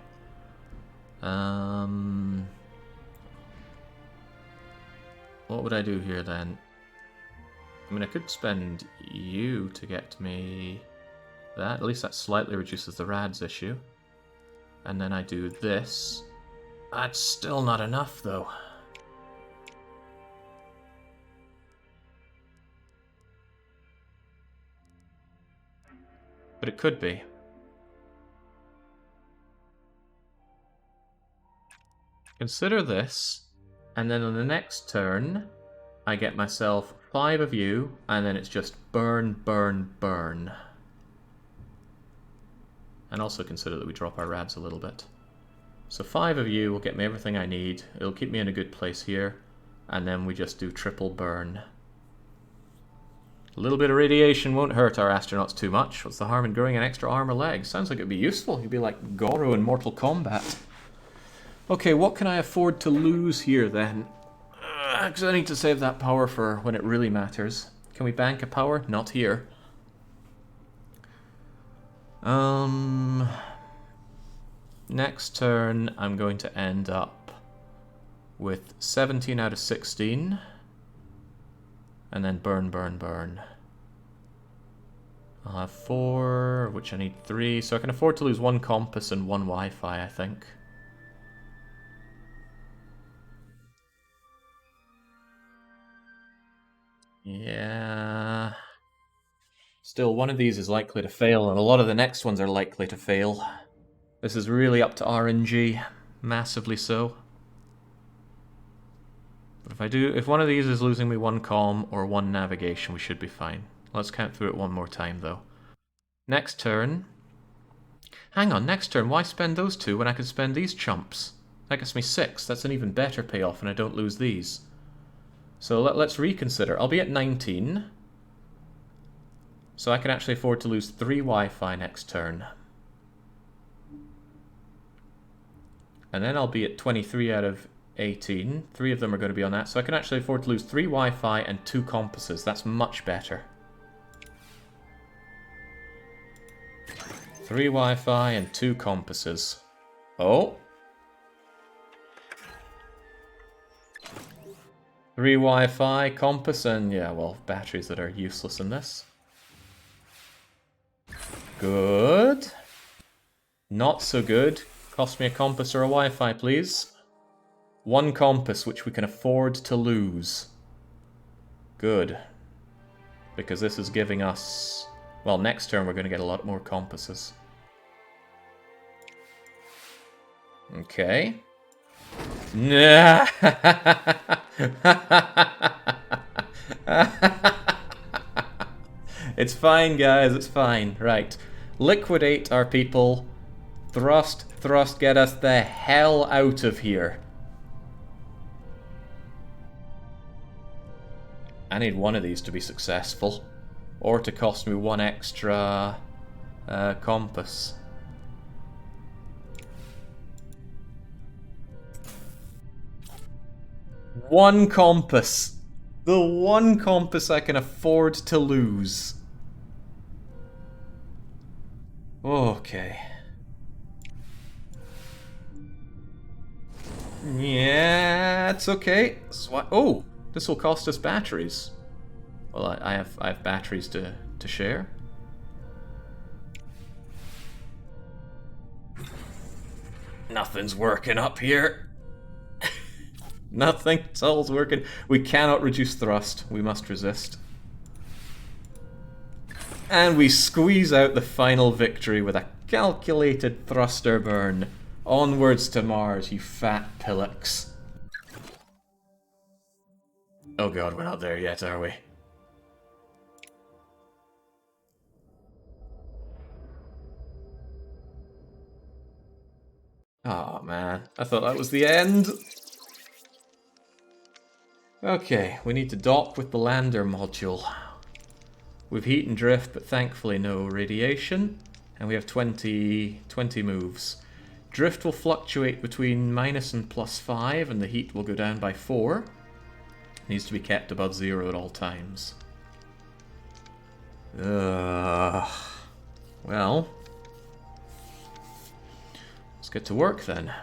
What would I do here then? I mean, I could spend you to get me that. At least that slightly reduces the rads issue. And then I do this. That's still not enough, though. But it could be. Consider this, and then on the next turn, I get myself 5 of you, and then it's just burn, burn, burn. And also consider that we drop our rads a little bit. So 5 of you will get me everything I need. It'll keep me in a good place here. And then we just do triple burn. A little bit of radiation won't hurt our astronauts too much. What's the harm in growing an extra arm or leg? Sounds like it'd be useful. You'd be like Goro in Mortal Kombat. Okay, what can I afford to lose here then? Because I need to save that power for when it really matters. Can we bank a power? Not here. Next turn, I'm going to end up with 17 out of 16. And then burn, burn, burn. I'll have 4, which I need 3. So I can afford to lose 1 compass and 1 Wi-Fi, I think. Yeah. Still, one of these is likely to fail, and a lot of the next ones are likely to fail. This is really up to RNG. Massively so. But if one of these is losing me 1 comm or 1 navigation, we should be fine. Let's count through it one more time, though. Next turn. Hang on, next turn, why spend those 2 when I can spend these chumps? That gets me 6. That's an even better payoff, and I don't lose these. So let's reconsider. I'll be at 19. So I can actually afford to lose 3 Wi-Fi next turn. And then I'll be at 23 out of 18. 3 of them are going to be on that. So I can actually afford to lose 3 Wi-Fi and 2 compasses. That's much better. 3 Wi-Fi and 2 compasses. Oh. 3 Wi-Fi, compass, and yeah, well, batteries that are useless in this. Good. Not so good. Cost me a compass or a Wi-Fi, please. 1 compass, which we can afford to lose. Good. Because this is giving us... Well, next turn we're going to get a lot more compasses. Okay. Nah. It's fine, guys, it's fine. Right. Liquidate our people. Thrust, thrust, get us the hell out of here. I need one of these to be successful. Or to cost me 1 extra compass. One compass. The 1 compass I can afford to lose. Okay. Yeah, it's okay. Oh, this will cost us batteries. Well, I have batteries to share. Nothing's working up here. Nothing at all's working. We cannot reduce thrust. We must resist. And we squeeze out the final victory with a calculated thruster burn. Onwards to Mars, you fat pillocks. Oh god, we're not there yet, are we? Oh man, I thought that was the end. Okay, we need to dock with the lander module. We've heat and drift, but thankfully no radiation. And we have 20 moves. Drift will fluctuate between minus and +5, and the heat will go down by 4. Needs to be kept above 0 at all times. Well, let's get to work then.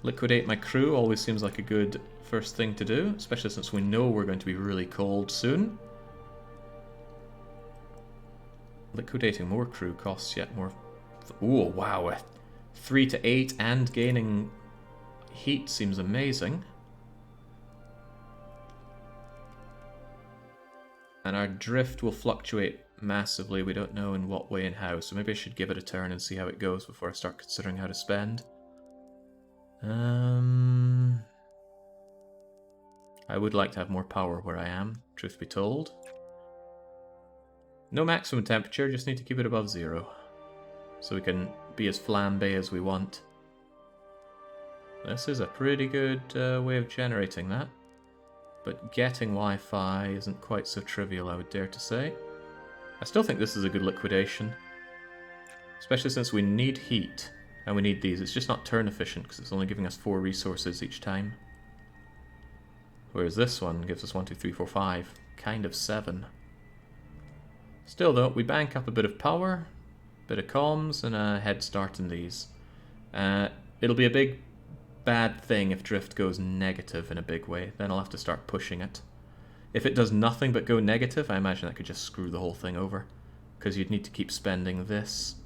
Liquidate my crew always seems like a good first thing to do, especially since we know we're going to be really cold soon. Liquidating more crew costs yet more... Ooh, wow. 3 to 8 and gaining heat seems amazing. And our drift will fluctuate massively. We don't know in what way and how, so maybe I should give it a turn and see how it goes before I start considering how to spend. I would like to have more power where I am, truth be told. No maximum temperature, just need to keep it above 0. So we can be as flambe as we want. This is a pretty good way of generating that. But getting Wi-Fi isn't quite so trivial, I would dare to say. I still think this is a good liquidation. Especially since we need heat, and we need these. It's just not turn efficient, because it's only giving us 4 resources each time. Whereas this one gives us 1, 2, 3, 4, 5. Kind of 7. Still though, we bank up a bit of power, bit of comms, and a head start in these. It'll be a big bad thing if drift goes negative in a big way. Then I'll have to start pushing it. If it does nothing but go negative, I imagine that could just screw the whole thing over. Because you'd need to keep spending this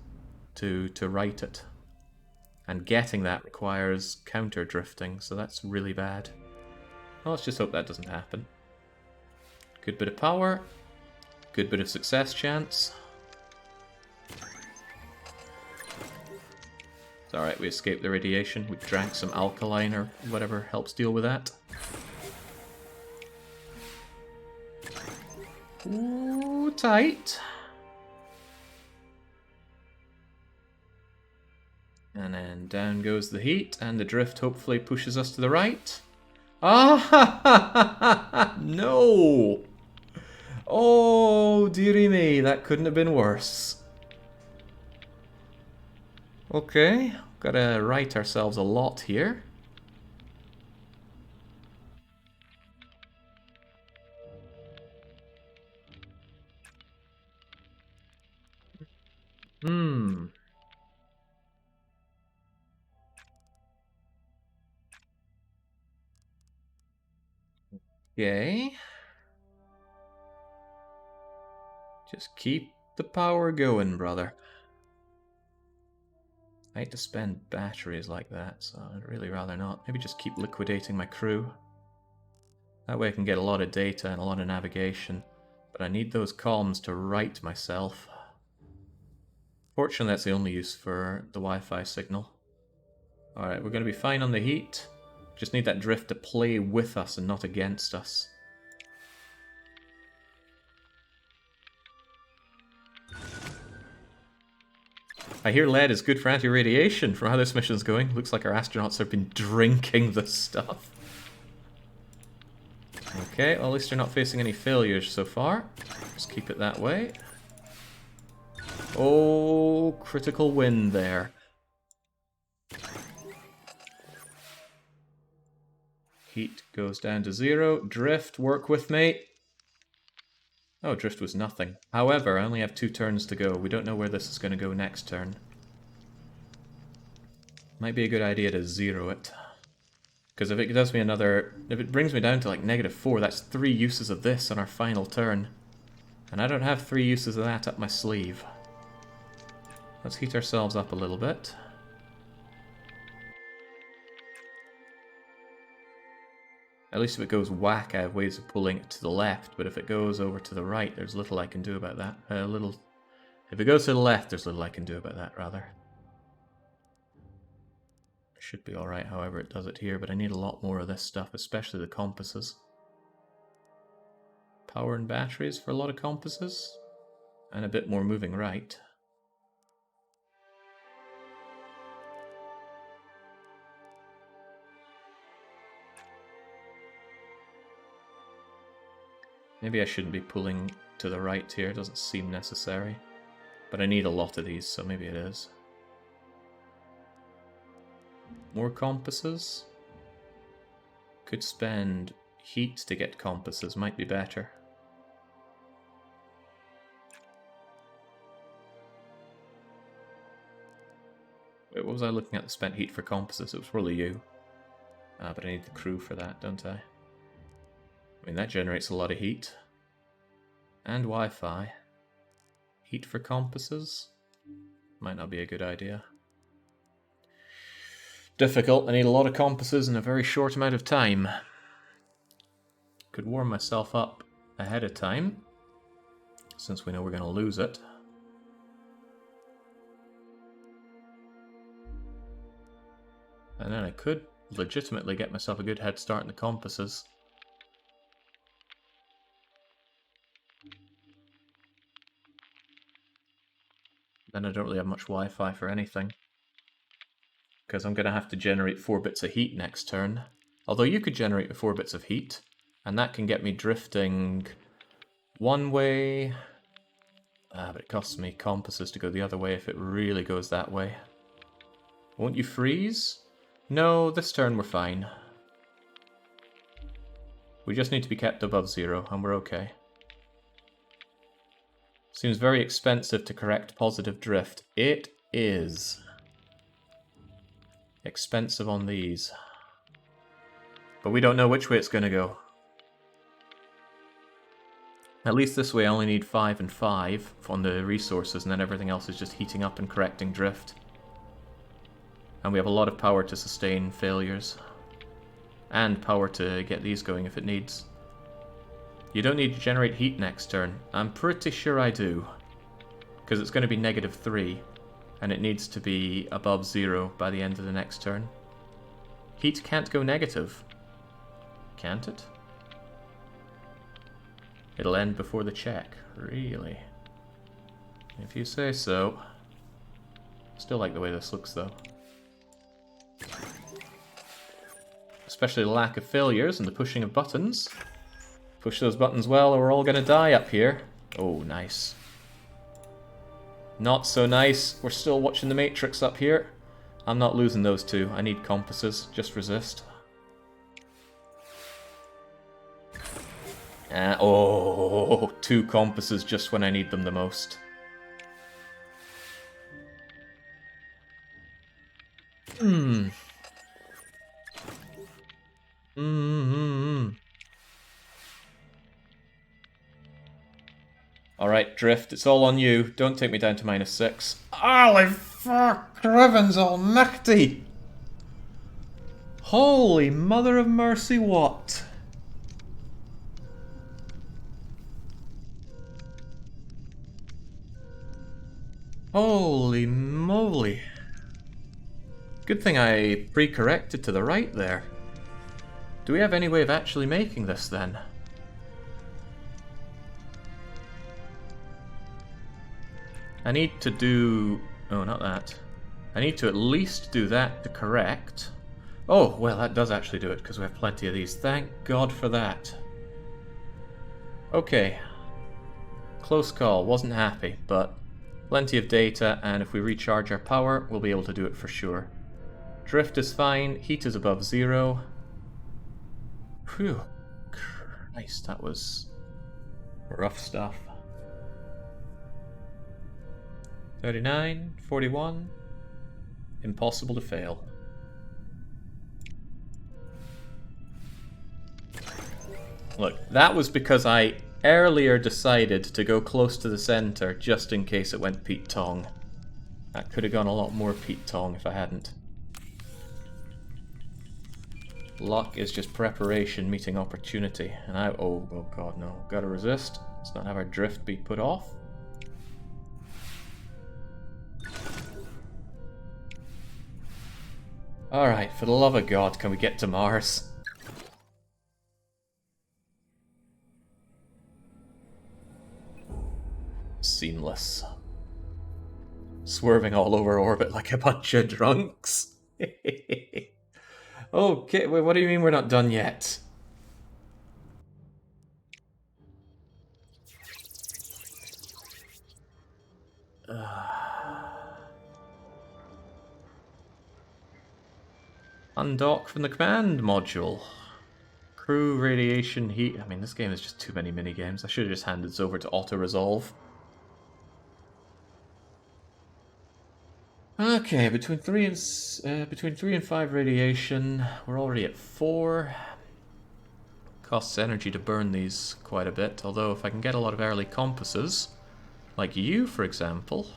to right it. And getting that requires counter drifting, so that's really bad. Well, let's just hope that doesn't happen. Good bit of power. Good bit of success chance. It's alright, we escaped the radiation. We drank some alkaline or whatever helps deal with that. Ooh, tight. And then down goes the heat, and the drift hopefully pushes us to the right. Ah, no! Oh, dearie me, that couldn't have been worse. Okay, gotta right ourselves a lot here. Okay. Just keep the power going, brother. I hate to spend batteries like that, so I'd really rather not. Maybe just keep liquidating my crew. That way I can get a lot of data and a lot of navigation. But I need those comms to right myself. Fortunately, that's the only use for the Wi-Fi signal. Alright, we're going to be fine on the heat. Just need that drift to play with us and not against us. I hear lead is good for anti-radiation from how this mission's going. Looks like our astronauts have been drinking the stuff. Okay, well at least they're not facing any failures so far. Just keep it that way. Oh, critical win there. Heat goes down to 0. Drift, work with me. Oh, drift was nothing. However, I only have 2 turns to go. We don't know where this is going to go next turn. Might be a good idea to 0 it. Because if it does me another... If it brings me down to like -4, that's 3 uses of this on our final turn. And I don't have 3 uses of that up my sleeve. Let's heat ourselves up a little bit. At least if it goes whack, I have ways of pulling it to the left, but if it goes over to the right, there's little I can do about that. If it goes to the left, there's little I can do about that, rather. Should be alright however it does it here, but I need a lot more of this stuff, especially the compasses. Power and batteries for a lot of compasses, and a bit more moving right. Maybe I shouldn't be pulling to the right here, it doesn't seem necessary. But I need a lot of these, so maybe it is. More compasses? Could spend heat to get compasses, might be better. Wait, what was I looking at? The spent heat for compasses? It was probably you. But I need the crew for that, don't I? I mean, that generates a lot of heat. And Wi-Fi. Heat for compasses? Might not be a good idea. Difficult. I need a lot of compasses in a very short amount of time. Could warm myself up ahead of time, since we know we're going to lose it. And then I could legitimately get myself a good head start in the compasses. Then I don't really have much Wi-Fi for anything. Because I'm going to have to generate 4 bits of heat next turn. Although you could generate 4 bits of heat, and that can get me drifting one way. But it costs me compasses to go the other way if it really goes that way. Won't you freeze? No, this turn we're fine. We just need to be kept above 0, and we're okay. Seems very expensive to correct positive drift. It is. Expensive on these. But we don't know which way it's going to go. At least this way I only need 5 and 5 on the resources, and then everything else is just heating up and correcting drift. And we have a lot of power to sustain failures. And power to get these going if it needs. You don't need to generate heat next turn. I'm pretty sure I do. Because it's going to be -3. And it needs to be above 0 by the end of the next turn. Heat can't go negative. Can't it? It'll end before the check. Really? If you say so. Still like the way this looks though. Especially the lack of failures and the pushing of buttons. Push those buttons well or we're all going to die up here. Oh, nice. Not so nice. We're still watching the Matrix up here. I'm not losing those two. I need compasses. Just resist. Oh, 2 compasses just when I need them the most. Alright, Drift, it's all on you. Don't take me down to -6. Holy fuck! Heavens almighty! Holy mother of mercy, what? Holy moly. Good thing I pre-corrected to the right there. Do we have any way of actually making this then? I need to do... oh, not that. I need to at least do that to correct. Oh, well, that does actually do it, because we have plenty of these. Thank God for that. Okay. Close call. Wasn't happy, but plenty of data, and if we recharge our power, we'll be able to do it for sure. Drift is fine. Heat is above 0. Whew. Christ, that was rough stuff. 39, 41. Impossible to fail. Look, that was because I earlier decided to go close to the center just in case it went Pete Tong. That could have gone a lot more Pete Tong if I hadn't. Luck is just preparation meeting opportunity. And oh god, no. Gotta resist. Let's not have our drift be put off. Alright, for the love of God, can we get to Mars? Seamless. Swerving all over orbit like a bunch of drunks. Okay, wait, what do you mean we're not done yet? Undock from the command module. Crew, radiation, heat. I mean, this game is just too many mini-games. I should have just handed this over to auto-resolve. Okay, between 3 and 5 radiation, we're already at 4. Costs energy to burn these quite a bit, although if I can get a lot of early compasses, like you, for example.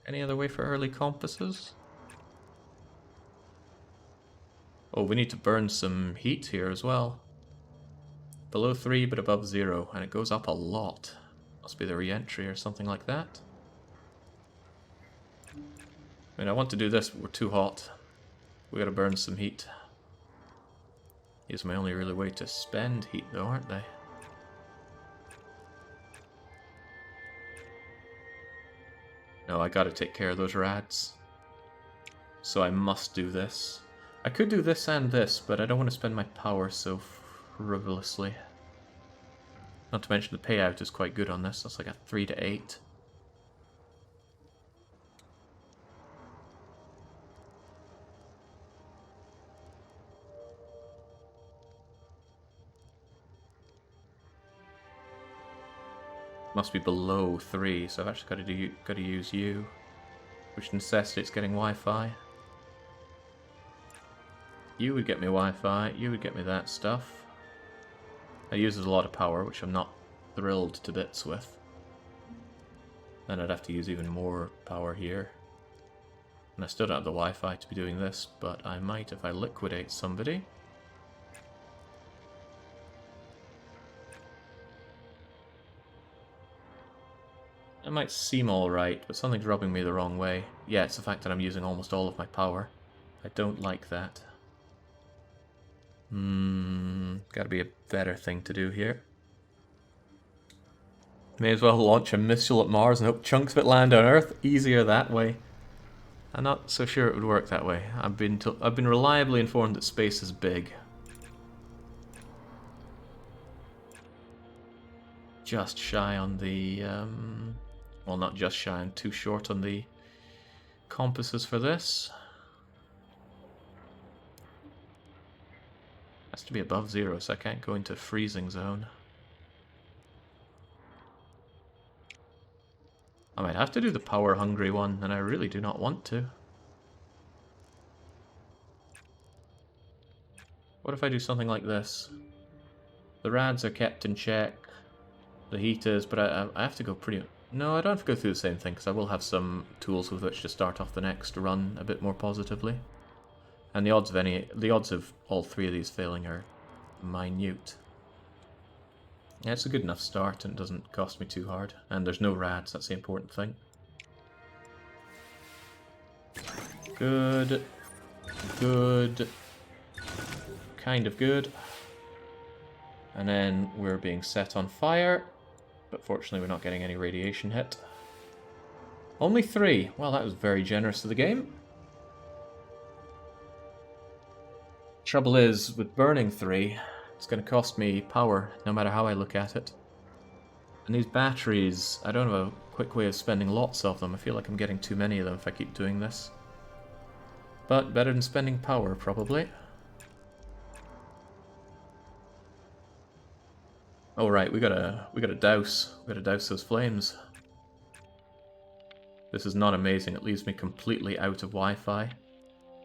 Any other way for early compasses? Oh, we need to burn some heat here as well. Below 3 but above 0, and it goes up a lot. Must be the re-entry or something like that. I mean, I want to do this, but we're too hot. We gotta burn some heat. Is my only really way to spend heat though, aren't they? No, I gotta take care of those rads. So I must do this. I could do this and this, but I don't want to spend my power so frivolously. Not to mention the payout is quite good on this. That's like a 3 to 8. Must be below 3, so I've actually got to use you, which necessitates getting Wi-Fi. You would get me Wi-Fi, you would get me that stuff. It uses a lot of power, which I'm not thrilled to bits with. Then I'd have to use even more power here. And I still don't have the Wi-Fi to be doing this, but I might if I liquidate somebody. It might seem alright, but something's rubbing me the wrong way. Yeah, it's the fact that I'm using almost all of my power. I don't like that. Gotta be a better thing to do here. May as well launch a missile at Mars and hope chunks of it land on Earth. Easier that way. I'm not so sure it would work that way. I've been reliably informed that space is big. Just shy on the well, not just shy, I'm too short on the compasses for this. Has to be above 0, so I can't go into freezing zone. I might have to do the power-hungry one, and I really do not want to. What if I do something like this? The rads are kept in check, the heat is, but I have to go pretty... No, I don't have to go through the same thing, because I will have some tools with which to start off the next run a bit more positively. And the odds of all 3 of these failing are minute. Yeah, it's a good enough start, and it doesn't cost me too hard. And there's no rads, that's the important thing. Good. Good. Kind of good. And then we're being set on fire. But fortunately we're not getting any radiation hit. Only 3. Well, that was very generous of the game. Trouble is, with burning 3, it's going to cost me power, no matter how I look at it. And these batteries, I don't have a quick way of spending lots of them. I feel like I'm getting too many of them if I keep doing this. But better than spending power, probably. Oh right, we gotta douse those flames. This is not amazing. It leaves me completely out of Wi-Fi.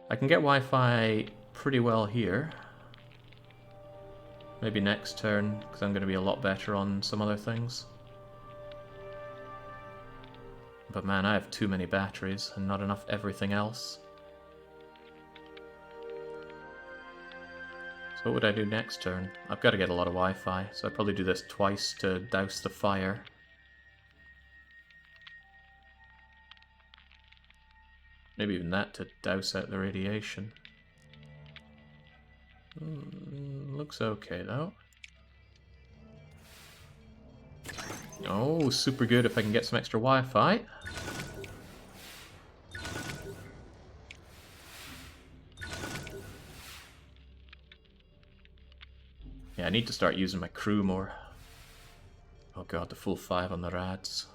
I can get Wi-Fi pretty well here. Maybe next turn, because I'm going to be a lot better on some other things. But man, I have too many batteries and not enough everything else. So what would I do next turn? I've got to get a lot of Wi-Fi, so I'd probably do this twice to douse the fire. Maybe even that to douse out the radiation. Looks okay though. Oh, super good if I can get some extra Wi-Fi. Yeah, I need to start using my crew more. Oh god, the full 5 on the rads.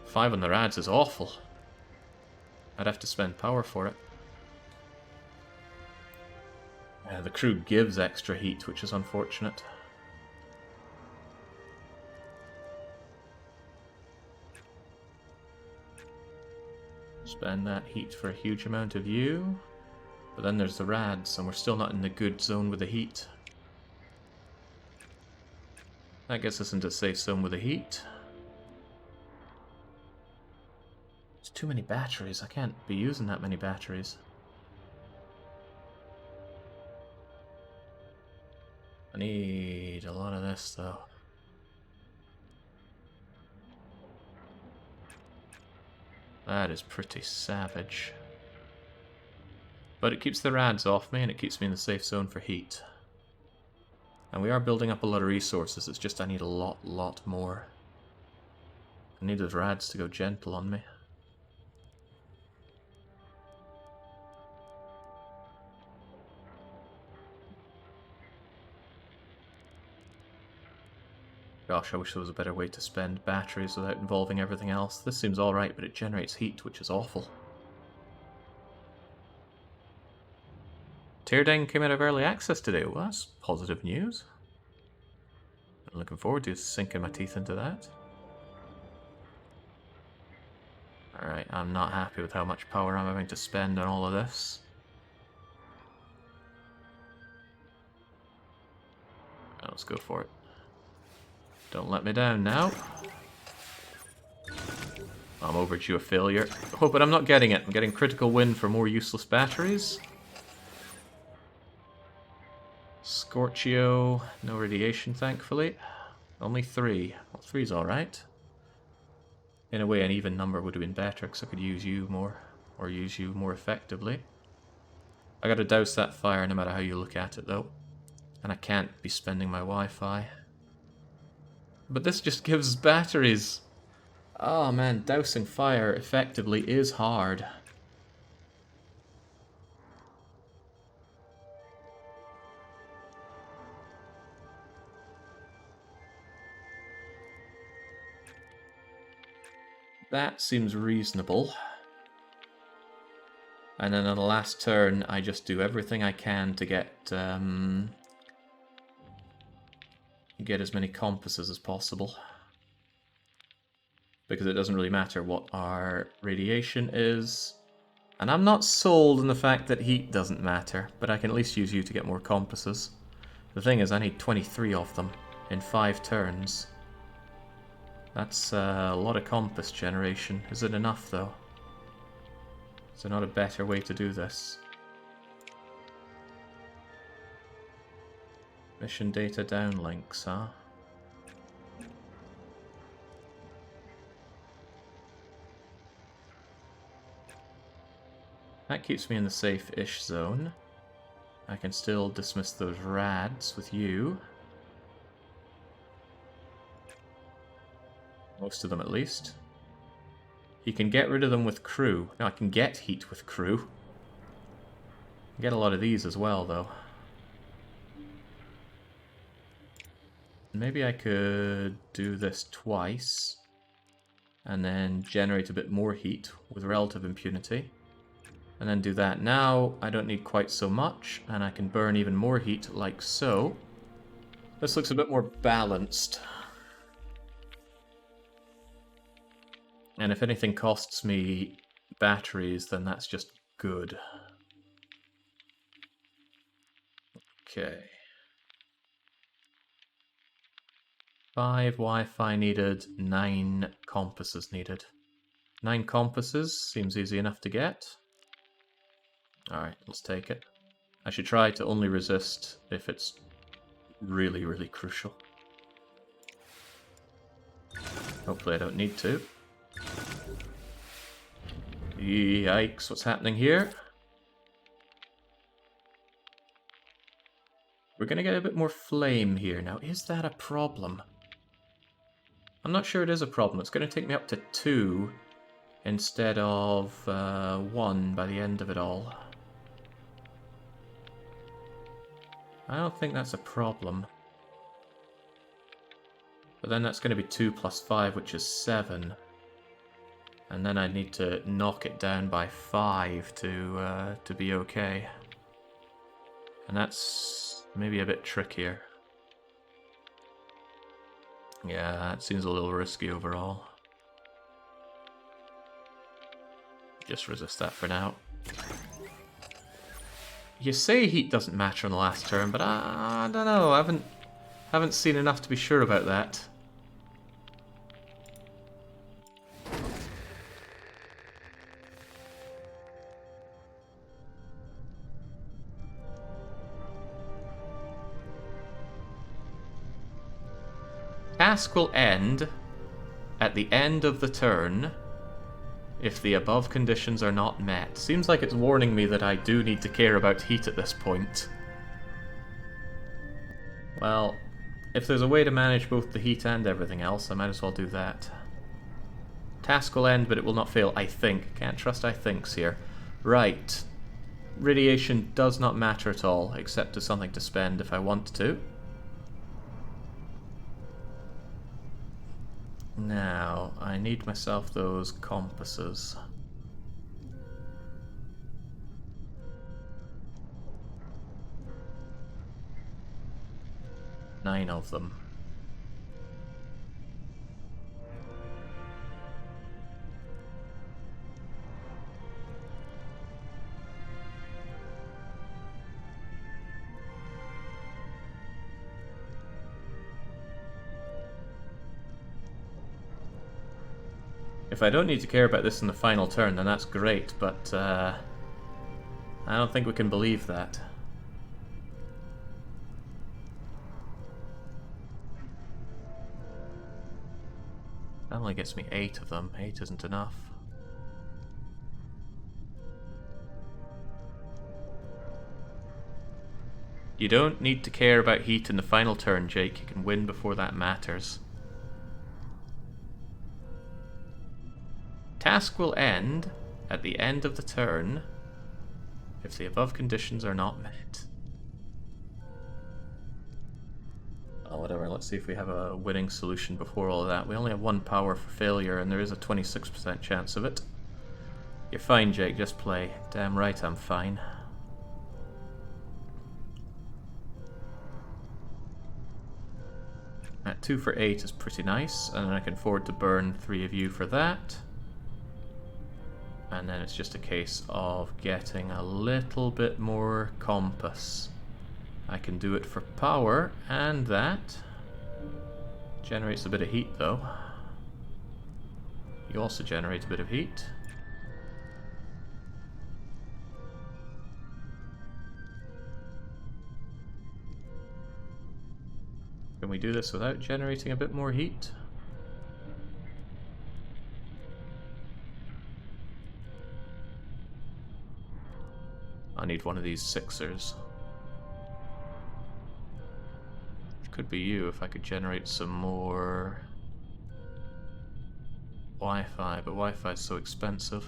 5 on the rads is awful. I'd have to spend power for it. The crew gives extra heat, which is unfortunate. Spend that heat for a huge amount of you. But then there's the rads, and we're still not in the good zone with the heat. That gets us into a safe zone with the heat. There's too many batteries. I can't be using that many batteries. I need a lot of this, though. That is pretty savage. But it keeps the rads off me, and it keeps me in the safe zone for heat. And we are building up a lot of resources, it's just I need a lot more. I need those rads to go gentle on me. Gosh, I wish there was a better way to spend batteries without involving everything else. This seems alright, but it generates heat, which is awful. Teardown came out of early access today. Well, that's positive news. I'm looking forward to sinking my teeth into that. Alright, I'm not happy with how much power I'm having to spend on all of this. Right, let's go for it. Don't let me down now. I'm overdue a failure. Oh, but I'm not getting it. I'm getting critical win for more useless batteries. Scorchio, no radiation, thankfully. Only 3. Well, 3's alright. In a way, an even number would have been better, because I could use you more, or use you more effectively. I gotta douse that fire no matter how you look at it, though. And I can't be spending my Wi-Fi. But this just gives batteries. Oh man, dousing fire effectively is hard. That seems reasonable. And then on the last turn, I just do everything I can to get as many compasses as possible. Because it doesn't really matter what our radiation is. And I'm not sold on the fact that heat doesn't matter, but I can at least use you to get more compasses. The thing is, I need 23 of them in 5 turns. That's a lot of compass generation. Is it enough, though? Is there not a better way to do this? Mission data downlinks, huh? That keeps me in the safe-ish zone. I can still dismiss those rads with you. Most of them, at least. You can get rid of them with crew. Now, I can get heat with crew. Get a lot of these as well, though. Maybe I could do this twice. And then generate a bit more heat with relative impunity. And then do that. Now, I don't need quite so much. And I can burn even more heat, like so. This looks a bit more balanced. And if anything costs me batteries, then that's just good. Okay. 5 Wi-Fi needed, 9 compasses needed. 9 compasses seems easy enough to get. Alright, let's take it. I should try to only resist if it's really, really crucial. Hopefully I don't need to. Yikes, what's happening here? We're going to get a bit more flame here. Now, is that a problem? I'm not sure it is a problem. It's going to take me up to 2 instead of 1 by the end of it all. I don't think that's a problem. But then that's going to be 2 plus 5, which is 7. And then I need to knock it down by 5 to be okay. And that's maybe a bit trickier. Yeah, that seems a little risky overall. Just resist that for now. You say heat doesn't matter on the last turn, but I don't know. I haven't seen enough to be sure about that. Task will end at the end of the turn if the above conditions are not met. Seems like it's warning me that I do need to care about heat at this point. Well, if there's a way to manage both the heat and everything else, I might as well do that. Task will end, but it will not fail, I think. Can't trust I thinks here. Right. Radiation does not matter at all, except as something to spend if I want to. Now, I need myself those compasses. Nine of them. If I don't need to care about this in the final turn, then that's great, but I don't think we can believe that. That only gets me 8 of them. 8 isn't enough. You don't need to care about heat in the final turn, Jake. You can win before that matters. Task will end at the end of the turn if the above conditions are not met. Oh, whatever, let's see if we have a winning solution before all of that. We only have 1 power for failure, and there is a 26% chance of it. You're fine, Jake, just play. Damn right I'm fine. That 2 for 8 is pretty nice, and I can afford to burn 3 of you for that. And then it's just a case of getting a little bit more compass. I can do it for power, and that generates a bit of heat though. You also generate a bit of heat. Can we do this without generating a bit more heat? I need one of these 6ers. It could be you if I could generate some more Wi-Fi, but Wi-Fi is so expensive.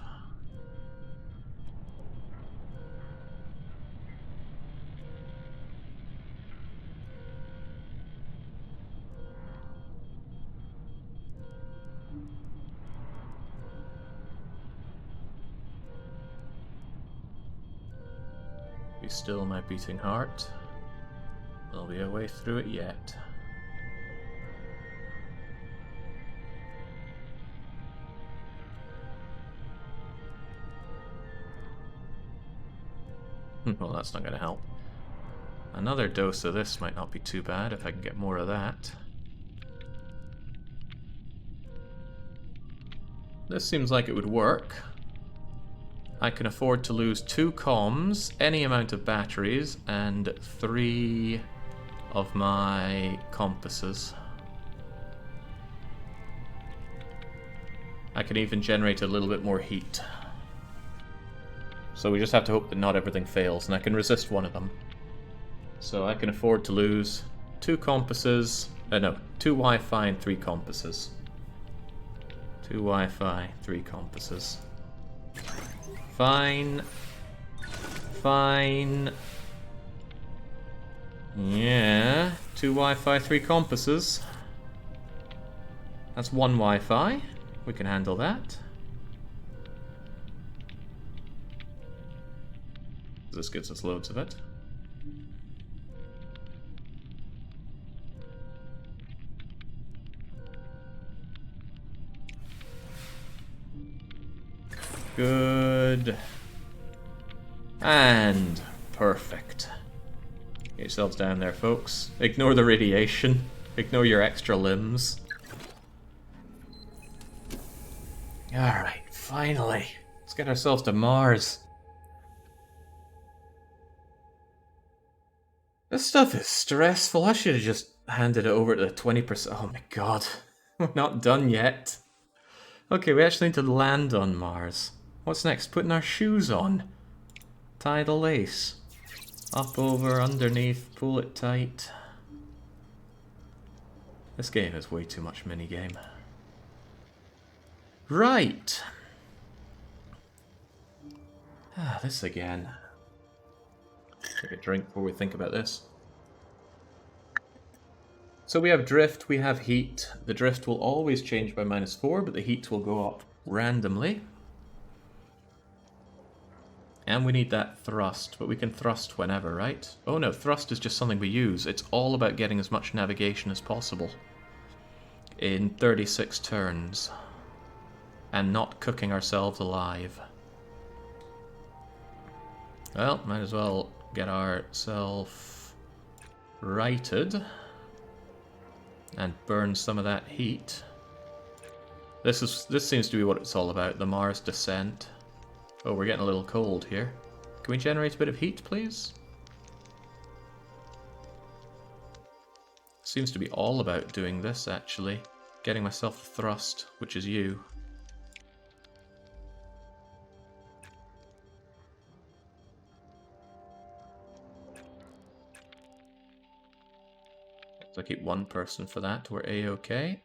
Be still, my beating heart. There'll be a way through it yet. Well, that's not going to help. Another dose of this might not be too bad if I can get more of that. This seems like it would work. I can afford to lose 2 comms, any amount of batteries, and 3 of my compasses. I can even generate a little bit more heat. So we just have to hope that not everything fails, and I can resist one of them. So I can afford to lose 2 compasses, no, 2 Wi-Fi and 3 compasses. 2 Wi-Fi, 3 compasses. Fine. Fine. Yeah. 2 Wi-Fi, 3 compasses. That's one Wi-Fi. We can handle that. This gives us loads of it. Good. And perfect. Get yourselves down there, folks. Ignore the radiation. Ignore your extra limbs. Alright, finally. Let's get ourselves to Mars. This stuff is stressful. I should have just handed it over to the 20%. Oh my god. We're not done yet. Okay, we actually need to land on Mars. What's next? Putting our shoes on. Tie the lace. Up, over, underneath, pull it tight. This game is way too much minigame. Right. Ah, this again. Take a drink before we think about this. So we have drift, we have heat. The drift will always change by -4, but the heat will go up randomly. And we need that thrust, but we can thrust whenever, right? Oh no, thrust is just something we use. It's all about getting as much navigation as possible in 36 turns and not cooking ourselves alive. Well, might as well get ourselves righted and burn some of that heat. This seems to be what it's all about, the Mars descent. Oh, we're getting a little cold here. Can we generate a bit of heat, please? Seems to be all about doing this, actually. Getting myself a thrust, which is you. So I keep one person for that. We're A-okay.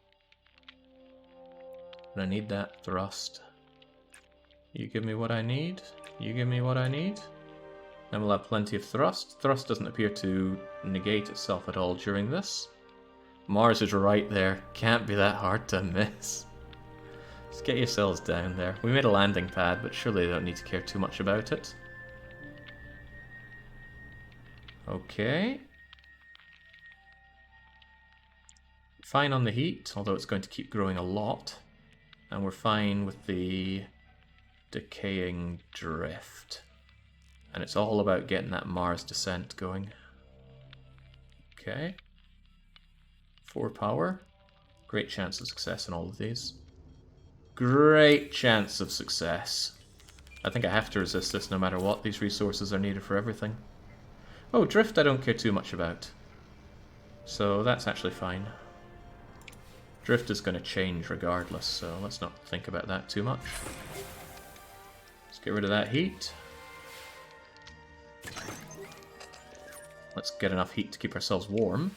And I need that thrust. You give me what I need. You give me what I need. Then we'll have plenty of thrust. Thrust doesn't appear to negate itself at all during this. Mars is right there. Can't be that hard to miss. Just get yourselves down there. We made a landing pad, but surely they don't need to care too much about it. Okay. Fine on the heat, although it's going to keep growing a lot. And we're fine with the decaying drift. And it's all about getting that Mars descent going. Okay. 4 power. Great chance of success in all of these. Great chance of success. I think I have to resist this no matter what. These resources are needed for everything. Oh, drift I don't care too much about. So that's actually fine. Drift is going to change regardless, so let's not think about that too much. Let's get rid of that heat. Let's get enough heat to keep ourselves warm.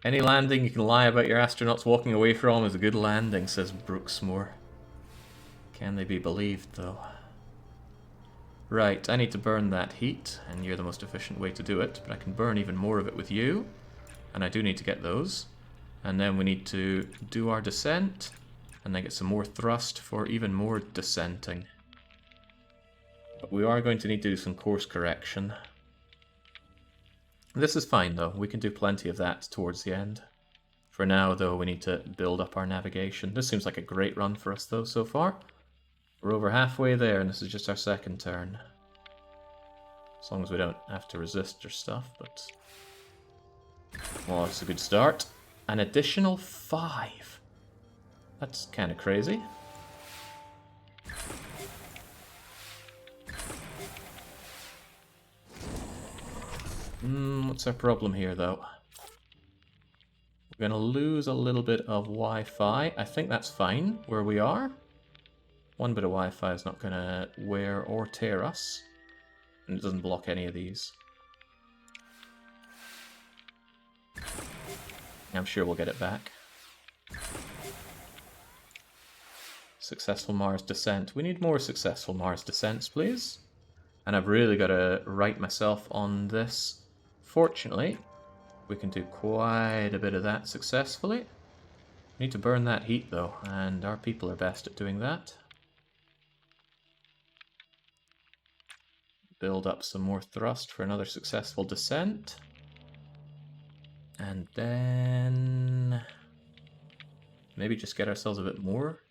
Any landing you can lie about your astronauts walking away from is a good landing, says Brooksmore. Can they be believed, though? Right, I need to burn that heat, and you're the most efficient way to do it, but I can burn even more of it with you, and I do need to get those. And then we need to do our descent, and then get some more thrust for even more descenting. But we are going to need to do some course correction. This is fine, though. We can do plenty of that towards the end. For now, though, we need to build up our navigation. This seems like a great run for us, though, so far. We're over halfway there, and this is just our second turn. As long as we don't have to resist or stuff, but... well, it's a good start. An additional 5. That's kind of crazy. What's our problem here, though? We're going to lose a little bit of Wi-Fi. I think that's fine where we are. One bit of Wi-Fi is not going to wear or tear us. And it doesn't block any of these. I'm sure we'll get it back. Successful Mars descent. We need more successful Mars descents, please. And I've really got to right myself on this. Fortunately, we can do quite a bit of that successfully. We need to burn that heat though, and our people are best at doing that. Build up some more thrust for another successful descent. And then maybe just get ourselves a bit more.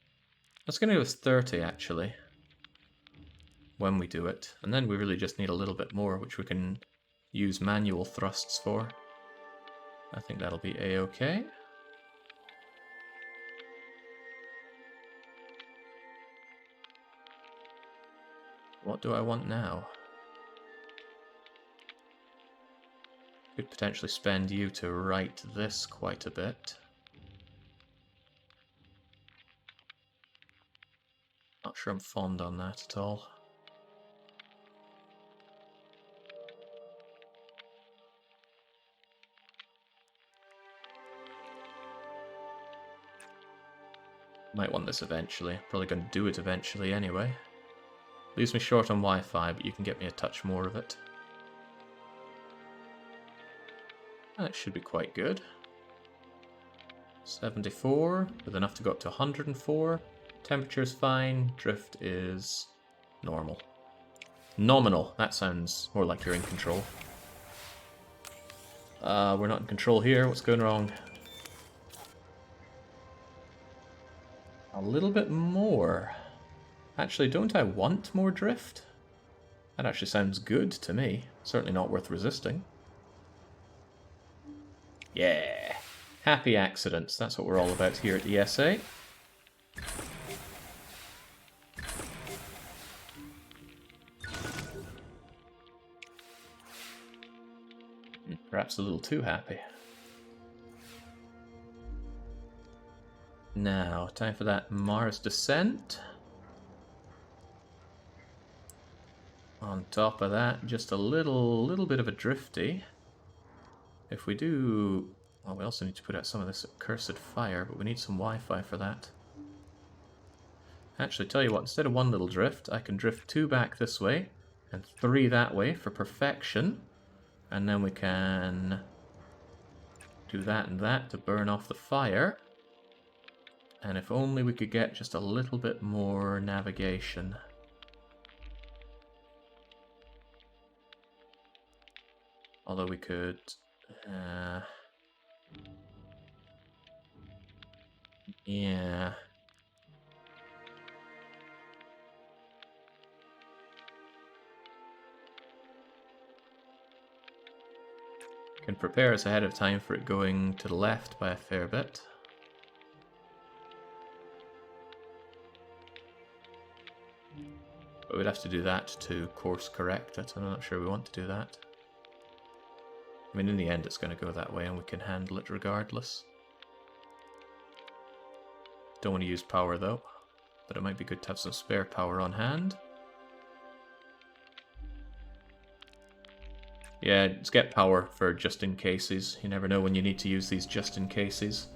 That's going to give us 30 actually, when we do it. And then we really just need a little bit more, which we can use manual thrusts for. I think that'll be a-okay. What do I want now? Could potentially spend you to right this quite a bit. Not sure I'm fond on that at all. Might want this eventually. Probably going to do it eventually anyway. Leaves me short on Wi-Fi, but you can get me a touch more of it. That should be quite good. 74, with enough to go up to 104. Temperature's fine. Drift is normal. Nominal. That sounds more like you're in control. We're not in control here. What's going wrong? A little bit more. Actually, don't I want more drift? That actually sounds good to me. Certainly not worth resisting. Yeah. Happy accidents. That's what we're all about here at ESA. Perhaps a little too happy. Now, time for that Mars descent. On top of that, just a little bit of a drifty. If we do... Well, we also need to put out some of this accursed fire, but we need some Wi-Fi for that. Actually, tell you what, instead of one little drift, I can drift 2 back this way, and 3 that way for perfection. And then we can do that and that to burn off the fire. And if only we could get just a little bit more navigation. Although we could... yeah. Can prepare us ahead of time for it going to the left by a fair bit. But we'd have to do that to course correct it, and I'm not sure we want to do that. I mean, in the end it's going to go that way and we can handle it regardless. Don't want to use power though, but it might be good to have some spare power on hand. Yeah, just get power for just in cases. You never know when you need to use these just in cases.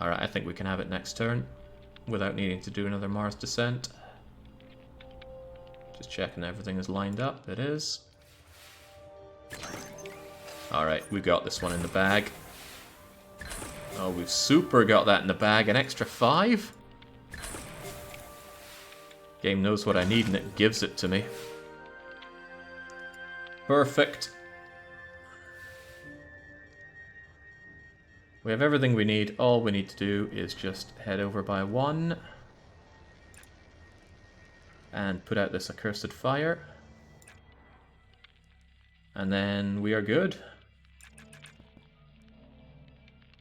Alright, I think we can have it next turn without needing to do another Mars descent. Just checking everything is lined up. It is. Alright, we got this one in the bag. Oh, we've super got that in the bag. An extra 5? Game knows what I need and it gives it to me. Perfect. We have everything we need. All we need to do is just head over by 1 and put out this accursed fire. And then we are good.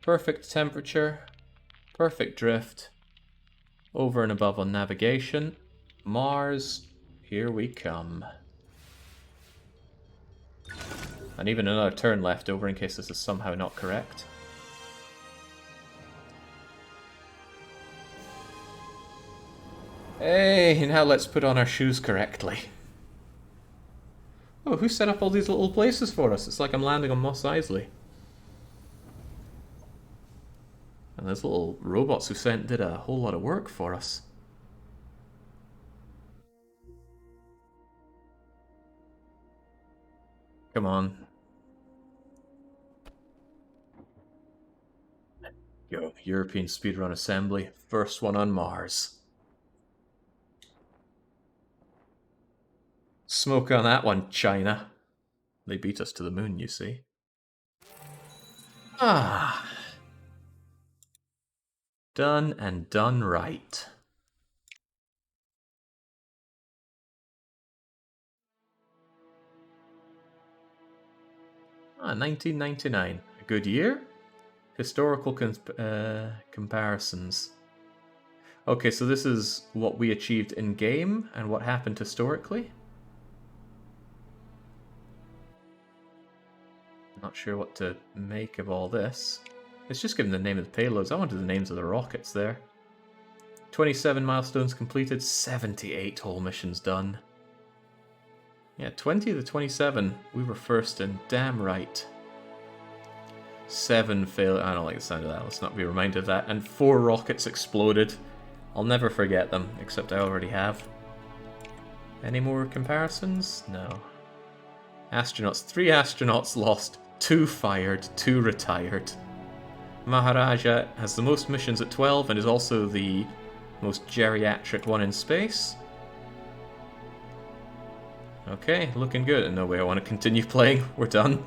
Perfect temperature, perfect drift, over and above on navigation. Mars, here we come. And even another turn left over in case this is somehow not correct. Hey, now let's put on our shoes correctly. Oh, who set up all these little places for us? It's like I'm landing on Mos Eisley. And those little robots who sent did a whole lot of work for us. Come on. Yo, European Speedrun Assembly. First one on Mars. Smoke on that one, China. They beat us to the moon, you see. Ah. Done and done right. Ah, 1999. A good year? Historical comparisons. Okay, so this is what we achieved in-game and what happened historically? Not sure what to make of all this. It's just given the name of the payloads. I wanted the names of the rockets there. 27 milestones completed, 78 whole missions done. Yeah, 20 of the 27, we were first in. Damn right. 7 failed. I don't like the sound of that. Let's not be reminded of that. And 4 rockets exploded. I'll never forget them, except I already have. Any more comparisons? No. Astronauts. 3 astronauts lost. 2 fired. 2 retired. Maharaja has the most missions at 12 and is also the most geriatric one in space. Okay, looking good. No way I want to continue playing. We're done.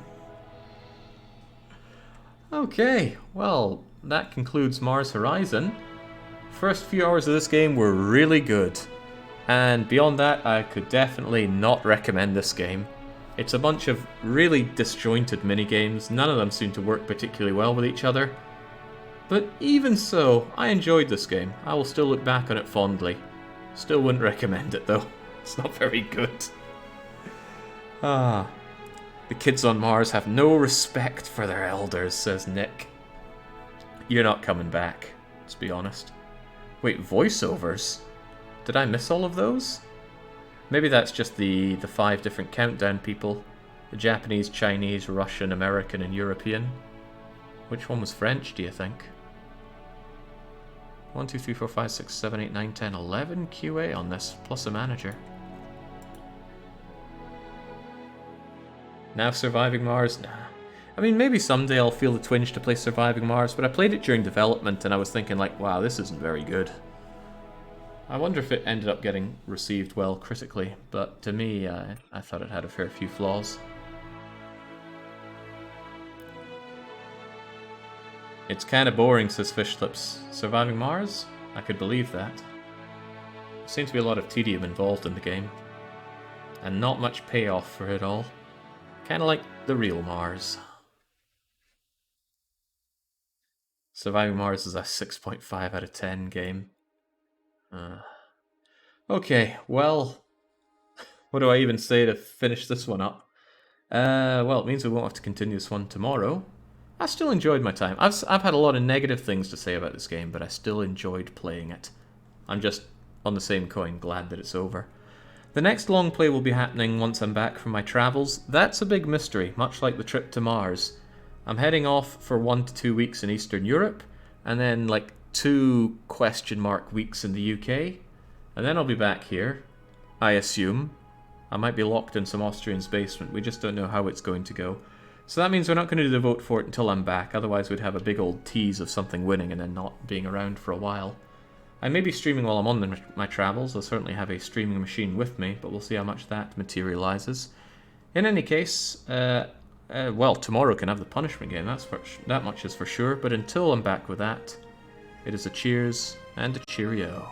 Okay, well, that concludes Mars Horizon. First few hours of this game were really good. And beyond that, I could definitely not recommend this game. It's a bunch of really disjointed minigames. None of them seem to work particularly well with each other. But even so, I enjoyed this game. I will still look back on it fondly. Still wouldn't recommend it though. It's not very good. Ah. The kids on Mars have no respect for their elders, says Nick. You're not coming back, let's be honest. Wait, voiceovers? Did I miss all of those? Maybe that's just the 5 different countdown people. The Japanese, Chinese, Russian, American, and European. Which one was French, do you think? 1, 2, 3, 4, 5, 6, 7, 8, 9, 10, 11 QA on this, plus a manager. Now Surviving Mars? Nah. I mean, maybe someday I'll feel the twinge to play Surviving Mars, but I played it during development and I was thinking like, wow, this isn't very good. I wonder if it ended up getting received well critically, but to me, I thought it had a fair few flaws. It's kind of boring, says Fishlips. Surviving Mars? I could believe that. There seems to be a lot of tedium involved in the game. And not much payoff for it all. Kind of like the real Mars. Surviving Mars is a 6.5 out of 10 game. Okay, well, what do I even say to finish this one up? Well, it means we won't have to continue this one tomorrow. I still enjoyed my time. I've had a lot of negative things to say about this game, but I still enjoyed playing it. I'm just, on the same coin, glad that it's over. The next long play will be happening once I'm back from my travels. That's a big mystery, much like the trip to Mars. I'm heading off for 1 to 2 weeks in Eastern Europe, and then like 2 question mark weeks in the UK, and then I'll be back here, I assume. I might be locked in some Austrian's basement, we just don't know how it's going to go. So that means we're not going to do the vote for it until I'm back, otherwise we'd have a big old tease of something winning and then not being around for a while. I may be streaming while I'm on my travels. I'll certainly have a streaming machine with me, but we'll see how much that materializes. In any case, well, tomorrow can have the punishment game, that much is for sure, but until I'm back with that, it is a cheers and a cheerio.